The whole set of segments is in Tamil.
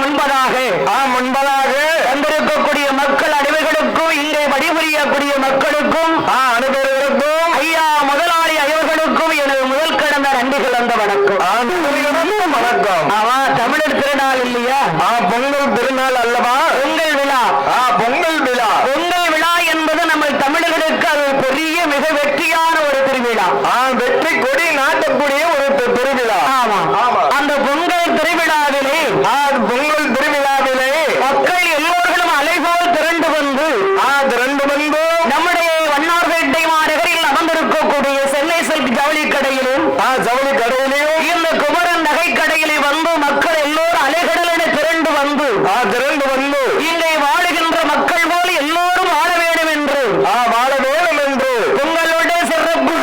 முன்பதாக வந்திருக்கக்கூடிய மக்கள் அனைவர்களுக்கும் இங்கே வழிபுரியக்கூடிய மக்களுக்கும் அனைவர்களுக்கும் ஐயா முதலாளி ஐவர்களுக்கும் எனது முதல் கடந்த நன்றிகள் அந்த வணக்கம். தமிழர் திருநாள் இல்லையா? பொங்கல் திருநாள் அல்லவா? பொங்கல் விழா. பொங்கல் விழா. பொங்கல் விழா என்பது நம்ம தமிழர்களுக்கு அது பெரிய மிக வெற்றியான ஒரு திருவிழா. வெற்றி கொடி நாட்டக்கூடிய ஒரு திருவிழா. ஆமா. அந்த பொங்கல் திருவிழாவிலே மக்கள் எல்லோர்களும் அலைபோல் திரண்டு வந்து நம்முடைய வண்ணார்பேட்டை மாநகரில் அமர்ந்திருக்கக்கூடிய சென்னை சில்க் ஜவுளி கடையிலும் இந்த குமரன் நகை கடையிலே வந்து மக்கள் எல்லோரும் அலைகடல் என திரண்டு வந்து இங்கே வாழுகின்ற மக்கள் போல் எல்லோரும் வாழ வேண்டும் என்று உங்களுடைய சிறப்பு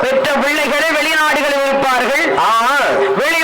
பெற்ற பிள்ளைகளை வெளிநாடுகளில் வைப்பார்கள். வெளி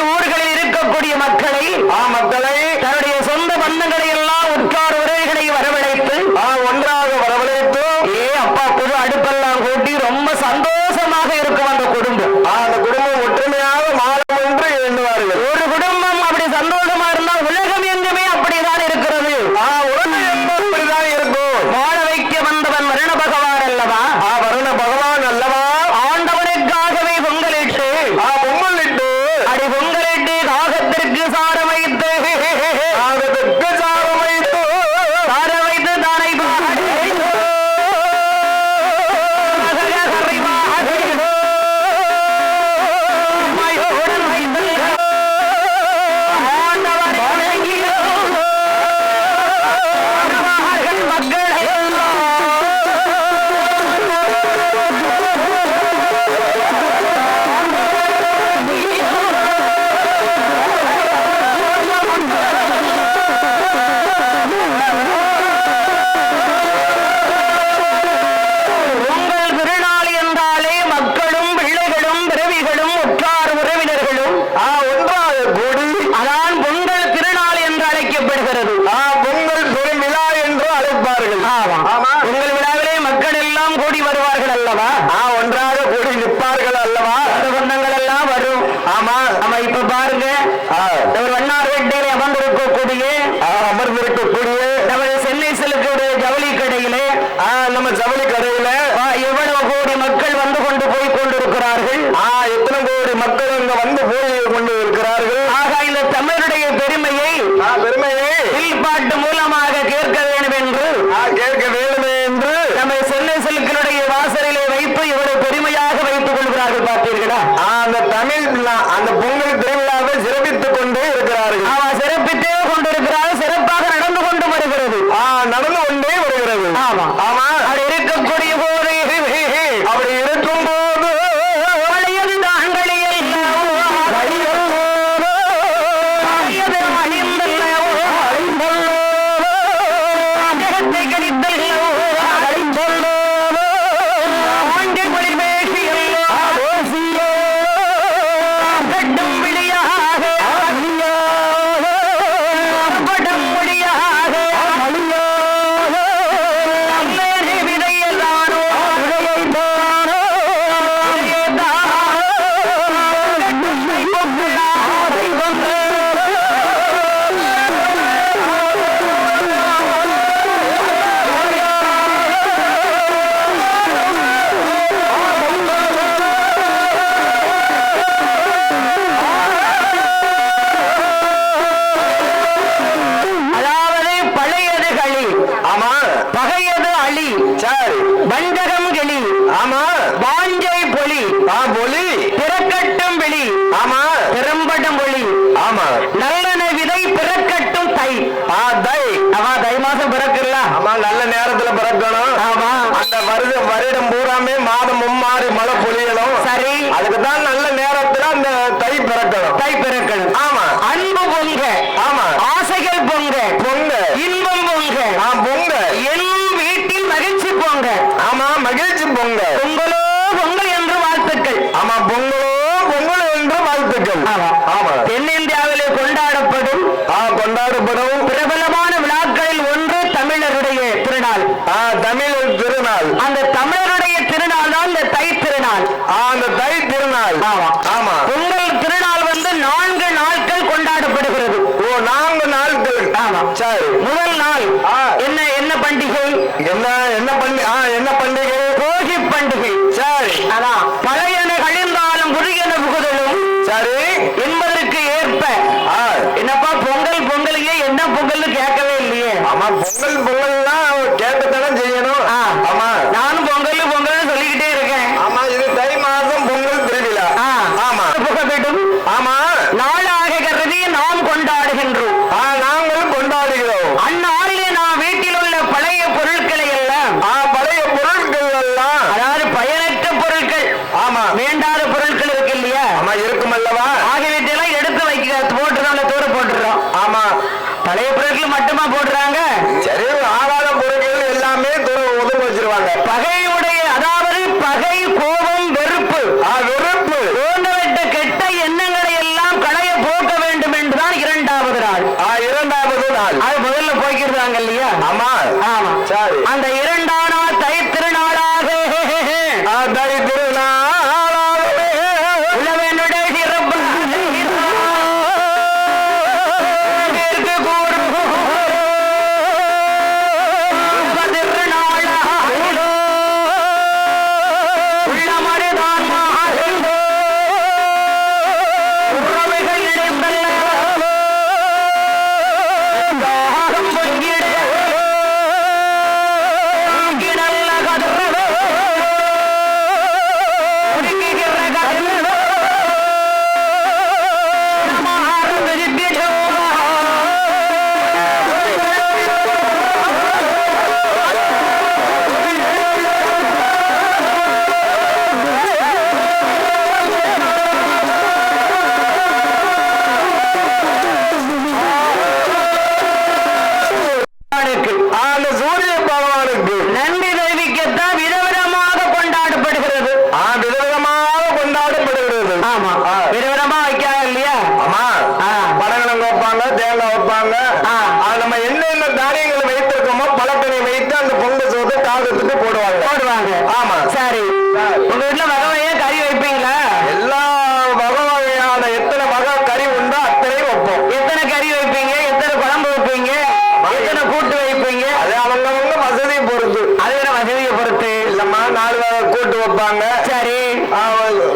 இப்ப பாருங்க வண்ணார்பேட்டையிலே அமர்ந்திருக்கக்கூடிய நமது சென்னை சில்குடைய ஜவுளி கடையிலே நம்ம ஜவுளி கடையில எவ்வளவு கோடி மக்கள் வந்து கொண்டு போய் கொண்டிருக்கிறார்கள். எத்தனை கோடி மக்கள் இங்க வந்து போய் கொண்டு இருக்கிறார்கள். ஆக இந்த தமிழருடைய பெருமையை பாட்டு மூலமாக கேட்க வேண்டும் என்று நம்ம சென்னை சில்கினுடைய வாசலிலே வைத்து இவ்வளவு பெருமையாக வைத்துக் கொள்கிறார்கள். பார்த்தீர்களா? அந்த தமிழ் அந்த பொங்கல் திருவிழாவை சிறப்பித்துக் கொண்டே இருக்கிறார்கள். சிறப்பித்தே கொண்டிருக்கிறார்கள். சிறப்பாக நடந்து கொண்டு வருகிறது. நடந்து கொண்டே வருகிறது. ஆமா ஆமா. அப்படி இருக்கக்கூடிய போது அப்படி இருக்கும் போது நல்ல நேரத்துல பிறக்கணும். அந்த வருடம் பூராமே மாதம் மும்மாறி மழை பொழியணும். சரி, அதுக்குதான் நல்ல நேரத்துல அந்த தை பிறக்கணும். ஆமா, அன்பு பொங்க. ஆமா, ஆசைகள் பொங்க. இன்பம் பொங்க. பொங்க. என் வீட்டில் மகிழ்ச்சி பொங்க. ஆமா, மகிழ்ச்சி பொங்க. பொங்கலோ பொங்கல் என்று வாழ்த்துக்கள். ஆமா, பொங்கலோ பொங்கல் என்று வாழ்த்துக்கள். ஆமா, தென்னிந்தியாவிலே கொண்டாடப்படும் பிரபலமான விழாக்களில் ஒன்று தமிழருடைய திருநாள். தமிழர் திருநாள். அந்த தமிழருடைய திருநாள் தான் இந்த தை திருநாள். அந்த தை திருநாள். ஆமா, பொங்கல் திருநாள் வந்து 4 நாட்கள் கொண்டாடப்படுகிறது. 4 நாட்கள். ஆமா, சரி. முதல் நாள் என்ன பண்டிகை? என்ன பண்டிகை? போகி பண்டிகை. சரி, அதான் பழையன கழிந்தாலும் புதியன புகுதலும். சரி, என்பதற்கு ஏற்ப என்னப்பா பொங்கலையே என்ன பொங்கல்னு கேட்கவே இல்லையே. ஆமா, பொங்கல்லாம் கேட்கத்தானே செய்யணும். ஆமா, நானும் பொங்கல் சொல்லிக்கிட்டே இருக்கேன். ஆமா, இது தை மாதம் பொங்கல் திருவிழா. ஆமா, புக வேண்டும். ஆமா, நாளாக கருதி நாம் கொண்டாடுகின்றோம். நாங்கள் கொண்டாடுகிறோம். அந்நாளிலே நாம் வீட்டில் உள்ள பழைய பொருட்களை எல்லாம் அதாவது பயனற்ற பொருட்கள். ஆமா, வேண்டாத பொருட்கள் இருக்கு இல்லையா? ஆமா, இருக்கும் அல்லவா? ஆகியவற்றெல்லாம் எடுத்து போட்டுறோம், தூர போட்டுறோம். ஆமா, பழைய பொருட்கள் மட்டுமா போடுறாங்க? சரி, ஆகாத பொருட்கள் எல்லாமே ஒதுங்க வச்சிருவாங்க. பகையுடைய அதாவது பகை, கோபம், வெறுப்பு போன்றவற்ற கெட்ட எண்ணங்களை எல்லாம் களைய போக்க வேண்டும் என்றுதான் இரண்டாவது நாள். அது முதல்ல போய்க்கிறாங்க இல்லையா? ஆமா ஆமா, சரி. அந்த இரண்டாம் நாள் தை திருநாளாக உழவனுடைய சிறப்பு போடுவாங்க. ஆமா, சரி. உங்க வீட்டுல வகை வகையா கறி வைப்பீங்களா? எல்லா வகை வகையான எத்தனை வகை வைப்பாங்க. சரி.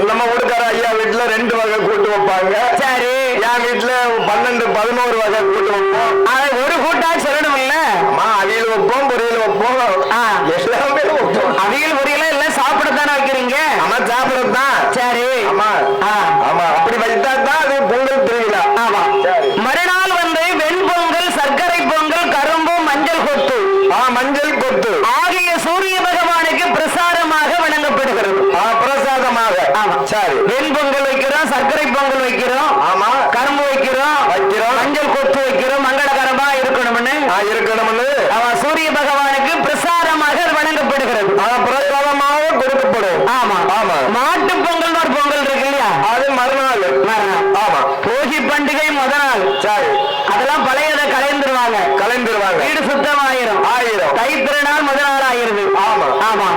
நம்ம ஊருக்கார ஐயா வீட்டுல 2 வகை கூட்டு வைப்பாங்க. சரி. என் வீட்டுல 12, 11 வகை கூட்டு வைப்போம். ஒரு கூட்டா சொல்லணும் இல்ல? அவியல் வைப்போம், பொரியல் வைப்போம், எல்லாமே வைப்போம். அவியல் பொரியல எல்லாம் சாப்பிடத்தானே வைக்கிறீங்க? ஆமா, சாப்பிடத்தான். சரி. ஆமா ஆமா, அப்படி வைத்தா தான் அது பொங்கல் திருவிழா. ஆமா. மறுநாள் வந்து வெண்பொங்கல், சர்க்கரை பொங்கல், கரும்பு, மஞ்சள் கொத்து, மஞ்சள் கொத்து ஆகிய சூரிய பகவானுக்கு பிரசாதமாக வழங்கப்படுகிறது. பிரசாதமாக. சரி. வெண்பொங்கல் வைக்கிறோம், சர்க்கரை பொங்கல் வைக்கிறோம், ஆமா, கரும்பு வைக்கிறோம், மஞ்சள் கொத்து வைக்கிறோம், மங்களகரமா இருக்கணும்னு சூரிய பகவானுக்கு பிரசாதமாக வழங்கப்படுகிறது. பிரசாதமாக கொடுக்கப்படும். ஆமா ஆமா. மாட்டு பொங்கல் ஒரு பொங்கல் இருக்கு இல்லையா? அது மறுநாள். ஆமா. போகி பண்டிகை முத நாள். சரி. அதெல்லாம் பழையதை கலைந்துருவாங்க. வீடு சுத்தமாயிரும். தை திருநாள் முத நாள் ஆயிருது. ஆமா ஆமா.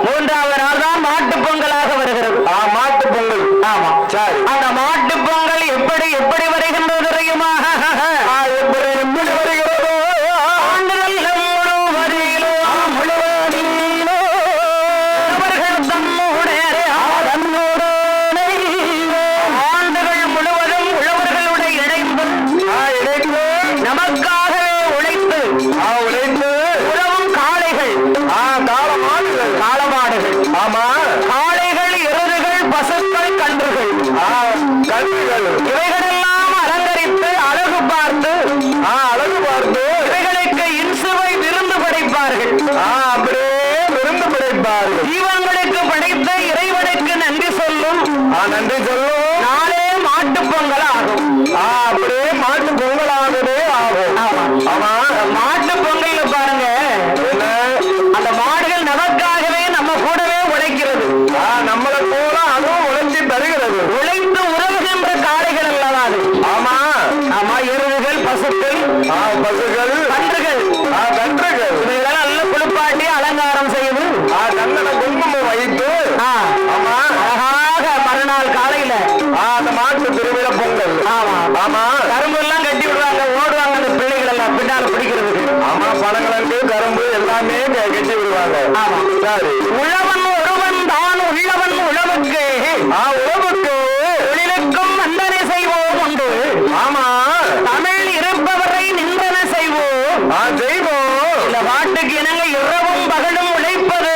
3வது நாள் தான் மாட்டு பொங்கலாக வருகிறது. மாட்டு பொங்கல். ஆமா. சரி. அந்த மாட்டு பொங்கல் எப்படி எப்படி வருகின்றது தெரியுமா? எப்படி வருகிறதோ ஆண்டுகள் முழுவதிலோ முழுவதிலோ அவர்கள் தம்முடைய ஆண்டுகள் முழுவதும் உழவர்களுடைய இணைந்து நமக்காக உழைத்து உழவும் காளைகள், காளமாடுகள், ஆமா, காளைகள், எருதுகள், பசுக்கள், கன்றுகள் இவைகளெல்லாம் அலங்கரித்து அழகு பார்த்து இவைகளுக்கு இன்சுவை விருந்து படைப்பார்கள். அப்படியே விருந்து படைப்பார்கள். ஜீவங்களுக்கு படைத்த இறைவனுக்கு நன்றி சொல்லும் நாளே மாட்டு பொங்கல் ஆகும். அப்படியே மாட்டு பொங்கலாகவே ஆகும். ஆமா. மாட்டு பொங்கல் பாருங்க, அந்த மாடுகள் நமக்காகவே நம்ம கூடவே உழைக்கிறது. நம்மளை போல அதுவும் உழைச்சி தருகிறது. உழைத்து உறவுகின்ற காளைகள் அல்லவா அது? ஆமா ஆமா. எருதுகள், பசுக்கள், கன்றுகள் இவைகளெல்லாம் நல்ல குளிப்பாட்டி அலங்காரம் செய்து கண்ணன குங்குமம் வைத்து அழகாக மறுநாள் காலையில அந்த மாட்டு திருவிழா பொங்கல். ஆமா. கரும்பு எல்லாம் கட்டி விடுவாங்க, ஓடுவாங்க அந்த பிள்ளைகள் எல்லாம் பின்னால பிடிக்கிறதுக்கு. ஆமா, பழங்களுக்கு கரும்பு எல்லாமே கட்டி விடுவாங்க. ஆமா. சரி. உழவன் ஒருவன் தான் உள்ளவன் உழவுக்கு தொழிலுக்கும் வந்தனை செய்வோம் உண்டு. ஆமா. தமிழ் இருப்பவரை நிந்தனை செய்வோம். இந்த பாட்டுக்கு இணங்க இரவும் பகலும் உழைப்பது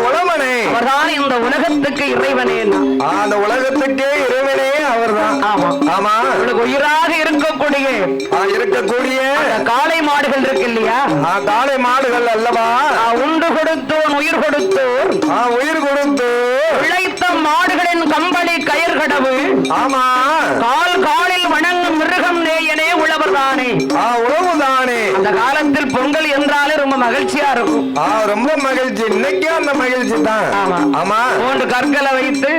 உழவனே அவர்தான் இந்த உலகத்துக்கு இறைவனே. அந்த உலகத்துக்கே இறைவனே அவர்தான். ஆமா ஆமா. உயிராக இருக்கக்கூடிய காளை மாடுகள் இருக்கு இல்லையா? காளை மாடுகள் அல்லவா? உண்டு கொடுத்தோன் உயிர் கொடுத்தோர் உழைத்த மாடுகளின் கம்பளி கயிர் கடவு. ஆமா. காலில் வணங்கும் மிருகம் நேயனே உழவர் தானே. உழவுதானே. அந்த காலத்தில் பொங்கல் என்றாலே ரொம்ப மகிழ்ச்சியா இருக்கும். ரொம்ப மகிழ்ச்சி. இன்னைக்கு அந்த மகிழ்ச்சி தான். ஆமா. 3 கற்களை வைத்து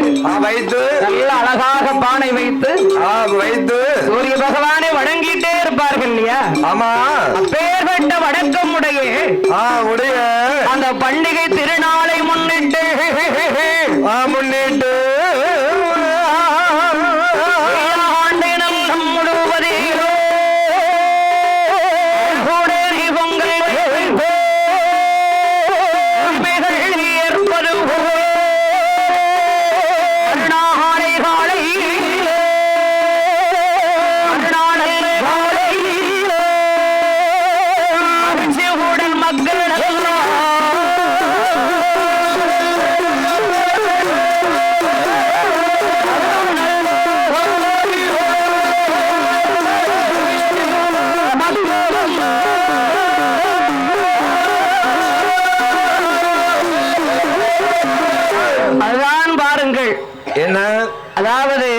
நல்ல அழகாக பானை வைத்து சூரிய பகவானை வணங்கிட்டே இருப்பார்கள் இல்லையா? ஆமா. அப்பேற்பட்ட வணக்கம் உடைய அந்த பண்டிகை திருநாளை முன்னிட்டு ஆண்டினம் முழுவதிலோ பொங்கல் ஏற்பது நாளை காலை மக்கள் அதுதான் பாருங்கள். என்ன? அதாவது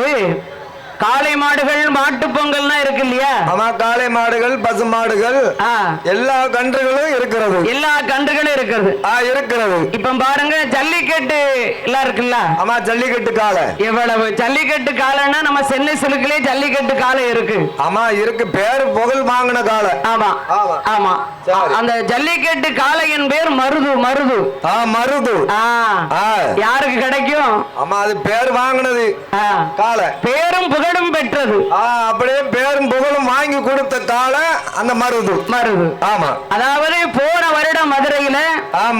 காளை மாடுகள் மாட்டு பொங்கல் இருக்கு இல்லையா? ஆமா. காளை மாடுகள், பசு மாடுகள், எல்லா கன்றுகளும் இருக்கிறது. இருக்கிறது. இப்ப பாருங்க, ஜல்லிக்கட்டு எல்லாம் இருக்குல்ல? ஆமா. ஜல்லிக்கட்டு காளை எவ்வளவு ஜல்லிக்கட்டு காளைன்னா நம்ம சென்னை சிலுக்கிலே ஜல்லிக்கட்டு காளை இருக்கு. ஆமா இருக்கு. பேரு புகழ் வாங்கின காளை. ஆமா ஆமா. அந்த ஜல்லிக்கட்டு காளையின் பேர் மருது. மருது. யாருக்கு கிடைக்கும்? ஆமா. அது பேர் வாங்கினது காளை. பேரும் புகழும் பெற்றது. அப்படியே பேரும் புகழும் வாங்கி கொடுத்த காலம் அந்த மருது. ஆமா, அதாவது போன வருடம் மதுரையில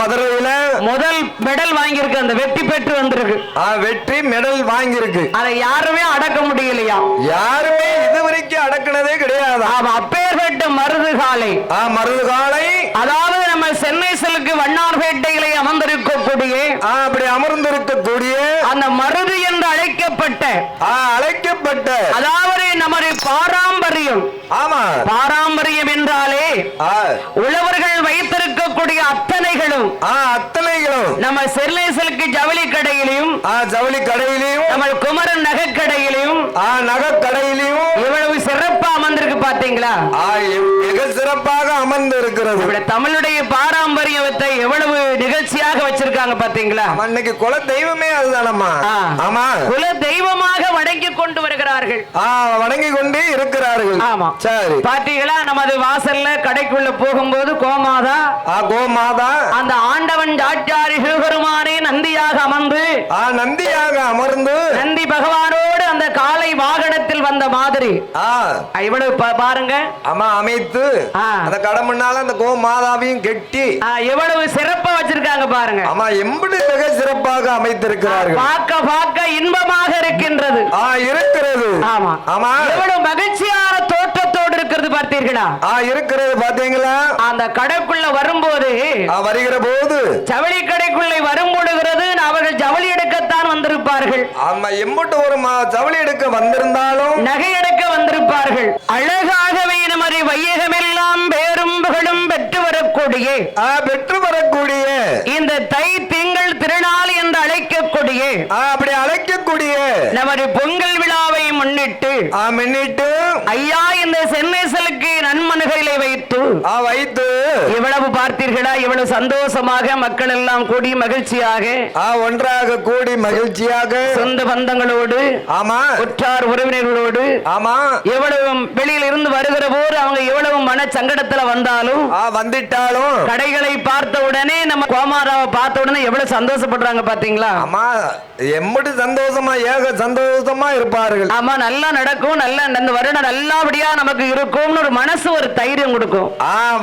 மதுரையில முதல் மெடல் வாங்கியிருக்கு, அந்த வெற்றி பெற்று வந்திருக்கு. வெற்றி மெடல் வாங்கியிருக்கு. அதை யாருமே அடக்க முடியலையா? யாருமே இதுவரைக்கும் அடக்கினதே கிடையாது. அப்பேற்பட்ட மருது காலை, மருது காலை, அதாவது நம்ம சென்னை சில்க் வண்ணார்பேட்டையிலே அமர்ந்திருக்கக்கூடிய அப்படி அமர்ந்திருக்கக்கூடிய அந்த மருது என்று அழைக்கப்பட்ட அதாவது நமது பாரம்பரியம். ஆமா, பாரம்பரியம் என்றாலே உழவர்கள் வைத்திருக்கக்கூடிய அத்தனைகளும் நம்ம சென்னை சில்க் ஜவுளி கடையிலையும் நம்ம குமரன் நகைக்கடையிலையும் இவ்வளவு சிறப்பா அமர்ந்திருக்கு பாத்தீங்களா? மிக சிறப்பாக அமர்ந்து இருக்கிறது. தமிழுடைய பாரம்பரியத்தை எவ்வளவு நிகழ்ச்சியாக வச்சிருக்காங்க பாத்தீங்களா? அன்னைக்கு குல தெய்வமே அதுதானம்மா. ஆமா, குல தெய்வமாக வணங்கி கொண்டு வருகிறார்கள், வணங்கி கொண்டே இருக்கிறார்கள். ஆமா, சரி. பாத்தீங்களா, நமது வாசல்ல கடைக்குள்ள போகும்போது கோமாதா அந்த ஆண்டவன் ஜாட்சாரி சிவபெருமானே நந்தியாக அமர்ந்து நந்தி பகவானோடு அந்த காலை வாகனத்தில் வந்த மாதிரி இவ்வளவு பாருங்க. ஆமா, அமைத்து அந்த கடை முன்னால அந்த கோமாதாவையும் கெட்டி எவ்வளவு சிறப்பா வச்சிருக்காங்க பாருங்க. ஆமா, எம்படி மிக சிறப்பாக அமைத்திருக்கிறார்கள். பார்க்க இன்பமாக இருக்கின்றது. ஆமா, ஆமா, எவ்வளவு மகிழ்ச்சியான தோற்றத்தோடு இருக்கிறது பார்த்தீர்களா? இருக்கிறது பாத்தீங்களா? அந்த கடைக்குள்ள வரும்போது வருகிற போது ஜவுளி கடைக்குள்ளே வரும்பொழுகிறது அவர்கள் ஜவுளி எடுக்கத்தான் வந்திருப்பார்கள். ஆமா, எம்பட்டு ஒரு ஜவுளி எடுக்க வந்திருந்தாலும் நகை எடுக்க வந்திருப்பார்கள். அழகாகவே நமது வையகமெல்லாம் பேரும் புகழும் பெற்று வரக்கூடிய இந்த தை திங்கள் திருநாள் என்று அழைக்கக்கூடிய அப்படி அழைக்கக்கூடிய நமது பொங்கல் விழாவை முன்னிட்டு ஐயா இந்த சென்னை சில்க் நன்மனுகளை வைத்து இவ்வளவு பார்த்தீர்களா? இவ்வளவு சந்தோஷமாக மக்கள் எல்லாம் கூடி மகிழ்ச்சியாக ஒன்றாக கூடி மகிழ்ச்சியாக சொந்த பந்தங்களோடு, ஆமா, உற்றார் உறவினர்களோடு, ஆமா, எவ்வளவு வெளியில் இருந்து வருகிற போது அவங்க எவ்வளவு மன சங்கடத்துல வந்தாலும் வந்துட்டாலும் கடைகளை பார்த்த உடனே நம்ம கோமாராவை பார்த்த உடனே எவ்வளவு சந்தோஷப்படுறாங்க பாத்தீங்களா? ஆமா, எம்படி சந்தோஷமா சந்தோஷமா இருப்பார்கள். ஆமா, நல்லா நடக்கும், நல்ல இந்த வருடம் நல்லபடியா நமக்கு இருக்கும்னு ஒரு மனசு ஒரு தைரியம் கொடுக்கும்.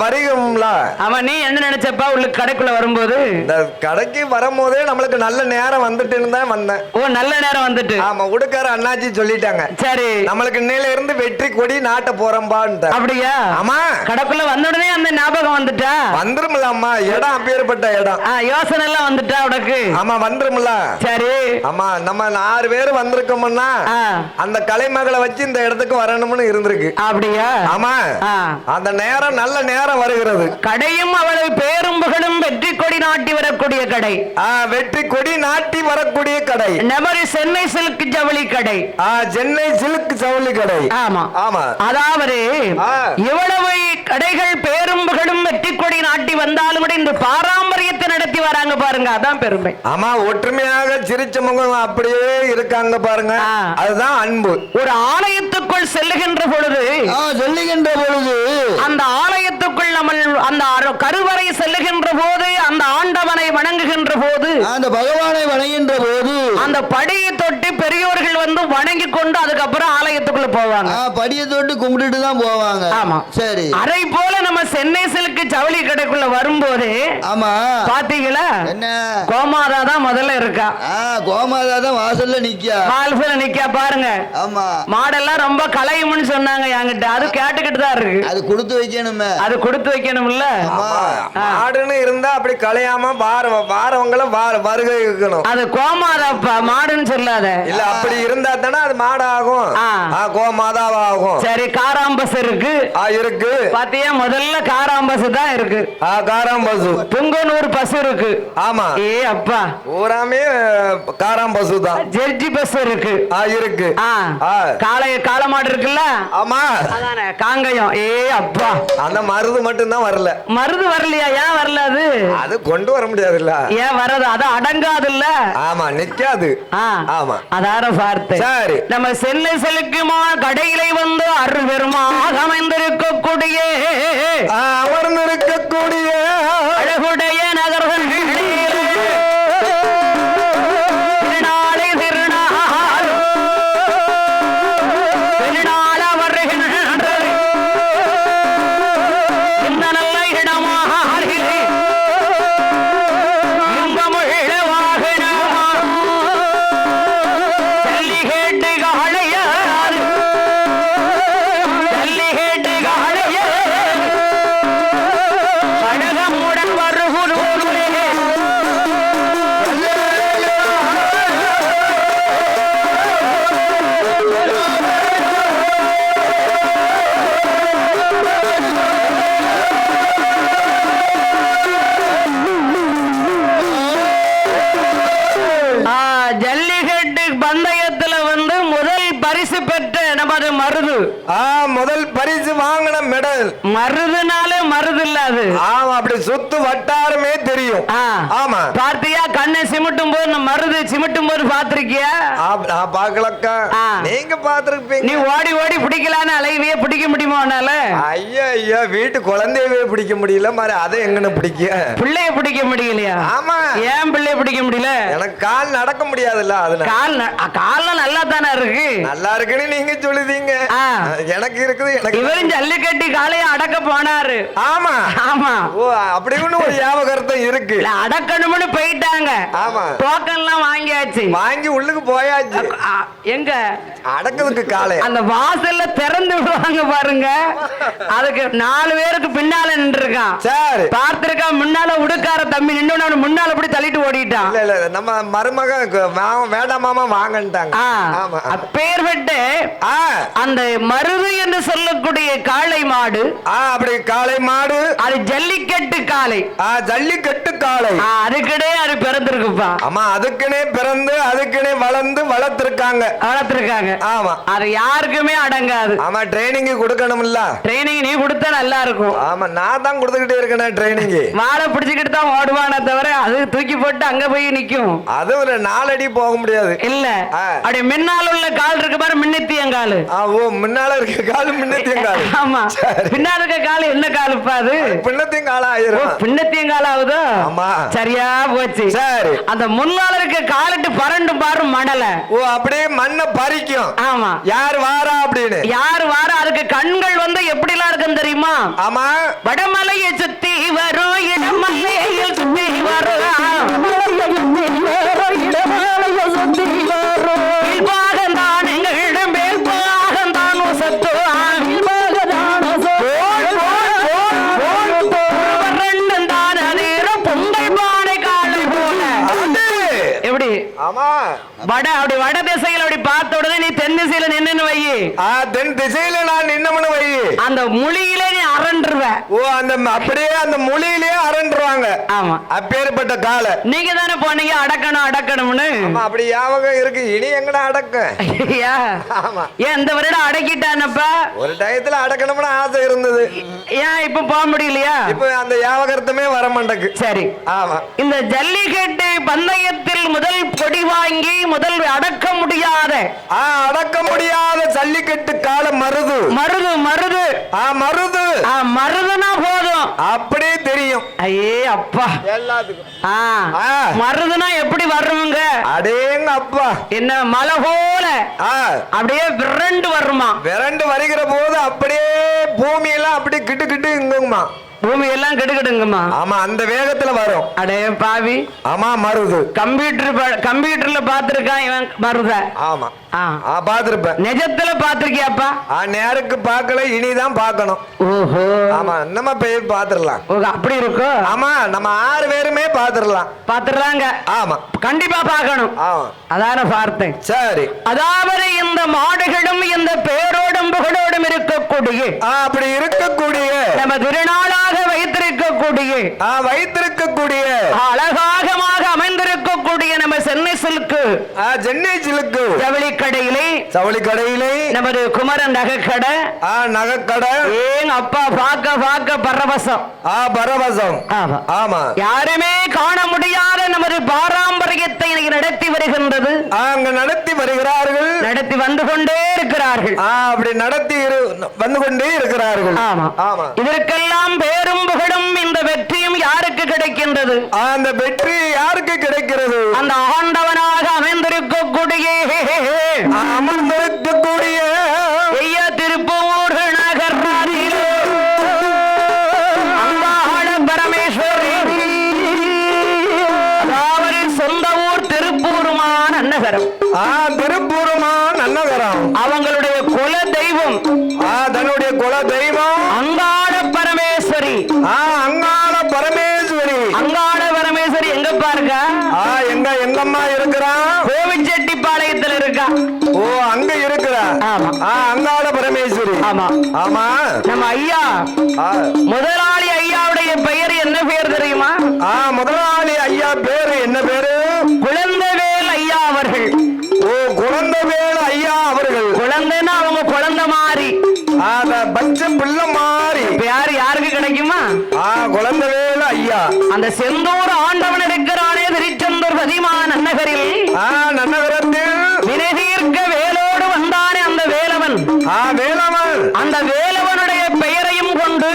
வருகும்ல. ஆமா, நீ என்ன நினைச்சப்பா உள்ள கடைக்குள்ள வரும்போது? இந்த கடைக்கு வரும்போதே நம்மளுக்கு நல்ல நேரம் வந்துட்டுன்னு தான் வந்தேன். நல்ல நேரம் வந்துட்டு. ஆமா, உடுக்கார அண்ணாச்சி சொல்லிட்டாங்க, சரி நம்மளுக்கு இன்னையில இருந்து வெற்றி கொடி நாட்ட போறோம்பான்னு. அப்படியா? ஆமா, கடைக்குள்ள வந்த உடனே அந்த ஞாபகம் வந்துட்டா? வந்துருமில்ல அம்மா, இடம் அப்பேற்பட்ட இடம். யோசனை எல்லாம் வந்துட்டா உனக்கு? ஆமா, வந்துருமில்ல. சரி, ஆமா, நம்ம 6 பேர் வந்திருக்கோம்னா அந்த கலைமகளை வச்சு இந்த இடத்துக்கு வரணும்னு இருந்திருக்கு. அப்படியா? ஆமா, அந்த நேரம் நல்ல நேரம் வருகிறது. கடையும் அவளது பேரும் புகழும் வெற்றி கொடி நாட்டி வரக்கூடிய கடை. வெற்றி கொடி நாட்டி வரக்கூடிய கடை நமது சென்னை சில்க் ஜவுளி கடை. சென்னை சில்க் ஜவுளி கடை. ஆமா, ஆமா, அதாவது இவ்வளவு கடைகள் பேரும் புகழும் வெற்றி கொடி நாட்டி வந்தாலும் கூட இந்த பாரம்பரியத்தை நடத்தி வராங்க பாருங்க, அதான் பெருமை. ஆமா, ஒற்றுமையாக சிரிச்ச முகம் அப்படியே இருக்காங்க பாருங்க, அதுதான் அன்பு. ஒரு ஆலயத்துக்குள் செல்லுகின்ற பொழுது அந்த ஆலயத்துக்குள் நம்ம அந்த கருவறை செல்லுகின்ற போது அந்த ஆண்டவனை வணங்குகின்ற போது அந்த பகவானை வணங்குகின்ற போது அந்த படியை தொட்டு பெரியோர்கள் வந்து வணங்கி கொண்டு அதுக்கப்புறம் ஆலயத்துக்குள்ள போவாங்க. படியை தொட்டு கும்பிட்டுட்டு தான் போவாங்க. ஆமா, சரி. அதை போல நம்ம சென்னை சில்க் ஜவுளி கடைக்குள்ள வரும்போது ஆமா பாத்தீங்களா, என்ன கோமாதா தான் முதல்ல இருக்கா. கோமாதா தான் வாசல்ல நிக்கா பாருங்க. ஆமா, மாடெல்லாம் ரொம்ப கலையும்னு சொன்னாங்க என்கிட்ட, அது கேட்டுக்கிட்டு தான் இருக்கு. அது கொடுத்து வைக்கணுமே, அது கொடுத்து வைக்கணும்ல. மாடுன்னு இருந்தா அப்படி கலையாம வாரவங்கள வருகை இருக்கணும். அது கோமாதாப்பா, மாடுன்னு சொல்லாத. இல்ல, அப்படி இருந்தா தானே அது மாடாகும், கோமாதாவாகும். சரி, காராம்பஸ் இருக்கு. இருக்கு பாத்தியா, முதல்ல காராம்பஸ் தான் இருக்கு. காராம்பசு, புங்கனூர் பசு இருக்கு. ஆமா, அப்பா ஊராமே காராம்பசு தான். ஜெர்ஜி பஸ் இருக்கு. இருக்கு. காளை மாடு இருக்குல்ல. ஆமா, அதானே காங்கயம். அப்பா, அந்த மருது மட்டும் தான் வரல. மருது வரலையா? ஏன் வரல? அது கொண்டு வர முடியாதுல்ல. ஏன் வராது? அது அடங்காது இல்ல. ஆமா, நிக்காது. ஆமா, அதார வார்த்தை. சரி, நம்ம சென்னை செலுக்குமா கடையிலே வந்து அருள்பெருமாக அமைந்திருக்கக்கூடிய அழகுடைய நகர்கள் திருநாளை வருகின்ற மருது. முதல் பரிசு வாங்கின மெடல். மருதுனாலே மருது இல்லாது. ஆமா, அப்படி சுத்து வட்டாரமே தெரியும். ஆமா, பார்த்தியா? கண்ணை சிமிட்டும் போது மருது சிமிட்டும் போது பாத்திருக்கியா? நான் பாக்கலக்கா, நீங்க பாத்துருப்பீங்க. நீ ஓடி ஓடி பிடிக்கலான்னு அலைவையே பிடிக்க முடியுமா உன்னால? ஐயா வீட்டு குழந்தையவே பிடிக்க முடியல மாதிரி அதை எங்கன்னு பிடிக்க? பிள்ளைய பிடிக்க முடியலையா? ஆமா. ஏன் பிள்ளைய பிடிக்க முடியல? எனக்கு கால் நடக்க முடியாதுல்ல, அதனால. கால்லாம் நல்லா தானே இருக்கு. நல்லா இருக்குன்னு நீங்க சொல்லுதீங்க, எனக்கு இருக்குது. எனக்கு இவரும் ஜல்லிக்கட்டி காலைய அடக்க போனாரு. ஆமா ஆமா. ஓ, அப்படி ஒண்ணு ஒரு ஞாபகம் இருக்கு. அடக்கணும்னு போயிட்டாங்க. ஆமா, டோக்கன் எல்லாம் வாங்கியாச்சு. வாங்கி உள்ளுக்கு போயாச்சு. எங்க அடக்கிறதுக்கு காலை அந்த வாசல்ல திறந்து விடுவாங்க பாருங்க. அதுக்கு 4 பேருக்கு பின்னால நின்று இருக்கான். சரி, பார்த்திருக்கா? முன்னால உடுக்கார தம்பி நின்று முன்னால அப்படி தள்ளிட்டு ஓடிட்டான். இல்ல இல்ல, நம்ம மருமக வேண்டாம் மாமா வாங்கன்ட்டாங்க. ஆமா, அப்பேர்பட்டு அந்த மருது என்று சொல்லக்கூடிய காளை மாடு. அப்படி காளை மாடு அது ஜல்லிக்கட்டு காளை. ஜல்லிக்கட்டு காளை. அதுக்கிட்டே அது பிறந்திருக்குப்பா. ஆமா, அதுக்குனே பிறந்து அதுக்குனே வளர்ந்து வளர்த்திருக்காங்க. ஆமா, அது யாருக்குமே அடங்காது. ஆமா, ட்ரைனிங் கொடுக்கணும்ல. ட்ரைனிங் நீ கொடுத்தா நல்லா இருக்கும். ஆமா, நான் தான் கொடுத்துக்கிட்டே இருக்கேன் ட்ரைனிங். வாழை பிடிச்சுக்கிட்டு தான் ஓடுவானே தவிர அது தூக்கி போட்டு அங்க போய் நிக்கும். அது ஒரு 4 அடி போக முடியாது. இல்ல, அப்படி முன்னால உள்ள கால் இருக்கு பாரு, மின்னத்தியங்கால். ஓ, முன்னால இருக்க கால் மின்னத்தியங்கால். ஆமா, பின்னால இருக்க கால் என்ன காலுப்பா? அது பின்னத்தியங்கால் ஆயிரும். பின்னத்தியங்கால் ஆகுதோ? ஆமா, சரியா போச்சு. சரி, அந்த முன்னால இருக்க காலிட்டு பரண்டு பாரு மணல. ஓ, அப்படியே மண்ணை பறிக்கும். ஆமா, யார் வாரா அப்படின்னு. யார் வாரா? அதுக்கு கண்கள் வந்து எப்படி எல்லாம் இருக்குன்னு தெரியுமா? ஆமா, வடமலையை சுத்தி வரும், இடமலையை சுத்தி வரும், பாகந்தான் எங்களிடம் மேல் பாகந்தான் சத்துவான் ரெண்டும் தான் அதீர பொங்கல் பானை காலை போல. எப்படி? ஆமா, அப்படி வட திசையில் அப்படி பார்த்த உடனே நீ தென் திசையில நின்னு வை. தென் திசையில நான் நின்னமனு வை. அந்த மொழியிலே நீ அரண்டுருவ. ஓ, அந்த அப்படியே அந்த மொழியிலே அரண்டுருவாங்க. ஆமா, அப்பேற்பட்ட காலை. நீங்க தானே போனீங்க அடக்கணும் அடக்கணும்னு. ஆமா, அப்படி ஞாபகம் இருக்கு. இனி எங்கடா அடக்க? ஆமா, ஏன் இந்த வருடம் அடக்கிட்டானப்பா? ஒரு டயத்துல அடக்கணும்னு ஆசை இருந்தது. ஏன் இப்ப போக முடியலையா? இப்ப அந்த ஞாபகமே வர மாட்டேங்குது. சரி, ஆமா, இந்த ஜல்லிக்கட்டு பந்தயத்தில் முதல் கொடி வாங்கி முதல் அடக்க முடியாத ஜல்லிக்கட்டு கால மருது. மருது மருது மருது மருதுனா போதும் அப்படியே தெரியும். ஐயே அப்பா, எல்லாத்துக்கும் மருதுனா எப்படி வருங்க? அடேங்க அப்பா, என்ன மலை போல அப்படியே விரண்டு வருமா? விரண்டு வருகிற போது அப்படியே பூமி எல்லாம் அப்படி கிட்டு கிட்டு இங்குமா. பூமி எல்லாம் கெடுக்கடுங்கம்மா. ஆமா, அந்த வேகத்துல வரும். அடே பாவி. ஆமா, மருது. கம்ப்யூட்டர்ல பாத்துருக்கான் இவன் மருத. ஆமா, பாத்துருப்பேன். நிஜத்துல பாத்திருக்கியாப்பா? நேருக்கு பாக்கல, இனிதான் பாக்கணும். ஓஹோ, ஆமா, நம்ம போய் பாத்துடலாம். அப்படி இருக்கும். ஆமா, நம்ம 6 பேருமே பாத்துடலாங்க. ஆமா, கண்டிப்பா பாக்கணும். அதான பார்த்தேன். சரி, அதாவது இந்த மாடுகளும் இந்த பேரோடும் புகழோடும் இருக்கக்கூடிய அப்படி இருக்கக்கூடிய நம்ம திருநாளாக வைத்திருக்கக்கூடிய அழகாகமாக அமைந்திருக்கக்கூடிய நம்ம சென்னை சில்க்கு ஜவுளி கடையிலே நமது குமரன் நகைக்கடை. ஏன் அப்பா பார்க்க பரவசம். ஆமா, யாருமே காண முடியாத நமது பாரம்பரியத்தை நடத்தி வருகின்றது. அங்க நடத்தி வருகிறார்கள், நடத்தி வந்து கொண்டே இருக்கிறார்கள். அப்படி நடத்தி வந்து கொண்டே இருக்கிறார்கள். ஆமா ஆமா, இதற்கெல்லாம் பேரும் புகழும் இந்த வெற்றியும் யாருக்கு கிடைக்கின்றது? அந்த வெற்றி யாருக்கு கிடைக்கிறது? அந்த ஆண்டவனாக அமைந்திருக்கக்கூடிய திருப்பூர் நகர் அங்காள பரமேஸ்வரி, அதாவது சொந்த ஊர் திருப்பூருமான அன்னகரம். திருப்பூருமான அன்னகரம் அவங்களுடைய குல தெய்வம், தன்னுடைய குல தெய்வம் அங்காள பரமேஸ்வரி. அங்காள பரமேஸ்வரி எங்க பாருங்க? எங்கம்மா இருக்கிறா? கோவிச்செட்டிப்பாளையத்தில் இருக்கா. ஓ, அங்க இருக்கிறா. அங்காள பரமேஸ்வரி. ஆமா ஆமா, நம்ம ஐயா முதலாளி ஐயாவுடைய பெயர் என்ன பேர் தெரியுமா? முதலாளி ஐயா பேரு என்ன பேரு? குழந்தைவேல் ஐயா அவர்கள். ஓ, குழந்தைவேல் ஐயா அவர்கள். குழந்தைன்னா அவங்க குழந்தை மாதிரி அத பச்சை புள்ள மாறி யாரு யாருக்கு கிடைக்குமா? குழந்தைவேலு ஐயா. அந்த செந்தூர் ஆண்டவன் இருக்கிறானே திருச்செந்தூர் பதிமா நன்னகரில் நன்னகரத்தில் வினைதீர்க்க வேலோடு வந்தானே அந்த வேலவன். வேலவன் அந்த வேலவனுடைய பெயரையும் கொண்டு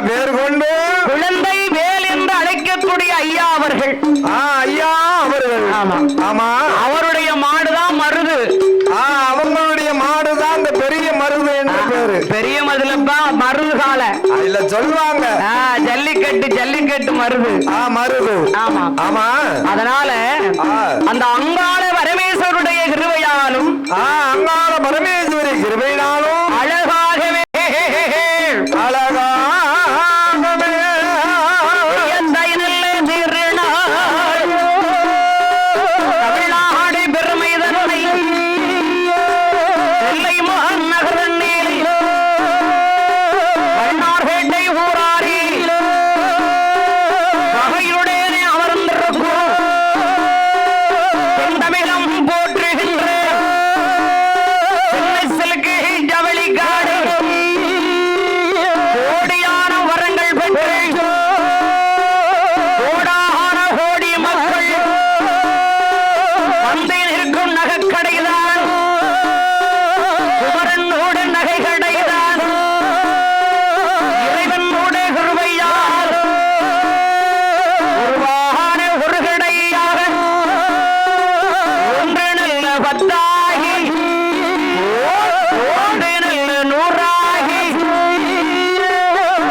பேர் கொண்டு குழந்தை வேல் என்று அழைக்கக்கூடிய ஐயா அவர்கள். ஐயா அவர்கள். ஆமா ஆமா. அவருடைய மாடுதான் மருது. அவங்களுடைய மாடுதான் இந்த பெரிய மருது என்று பேரு. பெரிய மருதுலப்பா மருது கால இல்ல சொல்லுவாங்க. ஜல்லிக்கட்டு ஜல்லிக்கட்டு மருது. மருது. ஆமா ஆமா. அதனால அந்த அங்காள பரமேஸ்வருடைய கிருபையாலும் அங்காள பரமேஸ்வரி கிருபையினாலும் அழகாகவே தமிழ்நாடு பெருமை தன்னை நெல்லை மகாநகரண்ணில் வண்ணார்பேட்டை ஊராரி வகையுடனே அமர்ந்திருக்கும் செந்தமிழம் போற்றுகின்ற சென்னை சில்கு ஜவுளிக்காடு கோடியான வரங்கள் பெற்று கோடான கோடி மக்கள் வந்தேன் இருக்கும் நகைக்கடைதான் குமரனோடு நகைக்கடைதான் இறைவனோடு கிருபையால் உருவான ஒரு கடையாக ஒன்று நல்ல பத்தாகி ஒன்று நல்ல நூறாகி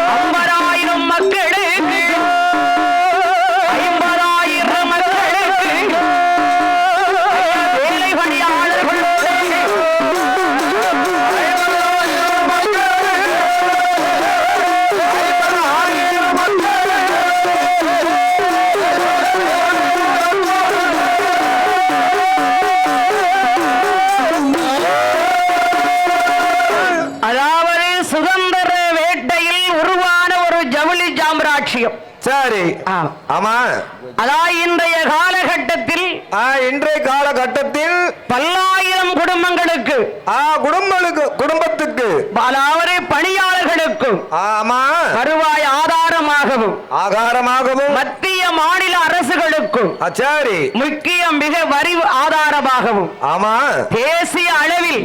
50,000 மக்களுக்கு 50,000 மக்களுக்கு வேலை பணியாளர்கள் அதாவது சுதந்திர வேட்டையில் உருவான ஒரு ஜவுளி சாம்ராட்சியம். சரி. ஆமா. அதான் இன்றைய காலகட்டத்தில் இன்றைய காலகட்டத்தில் 10,000 குடும்பங்களுக்கு குடும்பத்துக்கு அதாவது பணியாளர்களுக்கு ஆமா வருவாய் ஆதாரமாகவும் மத்திய மாநில அரசுகளுக்கும் சரி முக்கிய மிக வரி ஆதாரமாகவும் ஆமா தேசிய அளவில்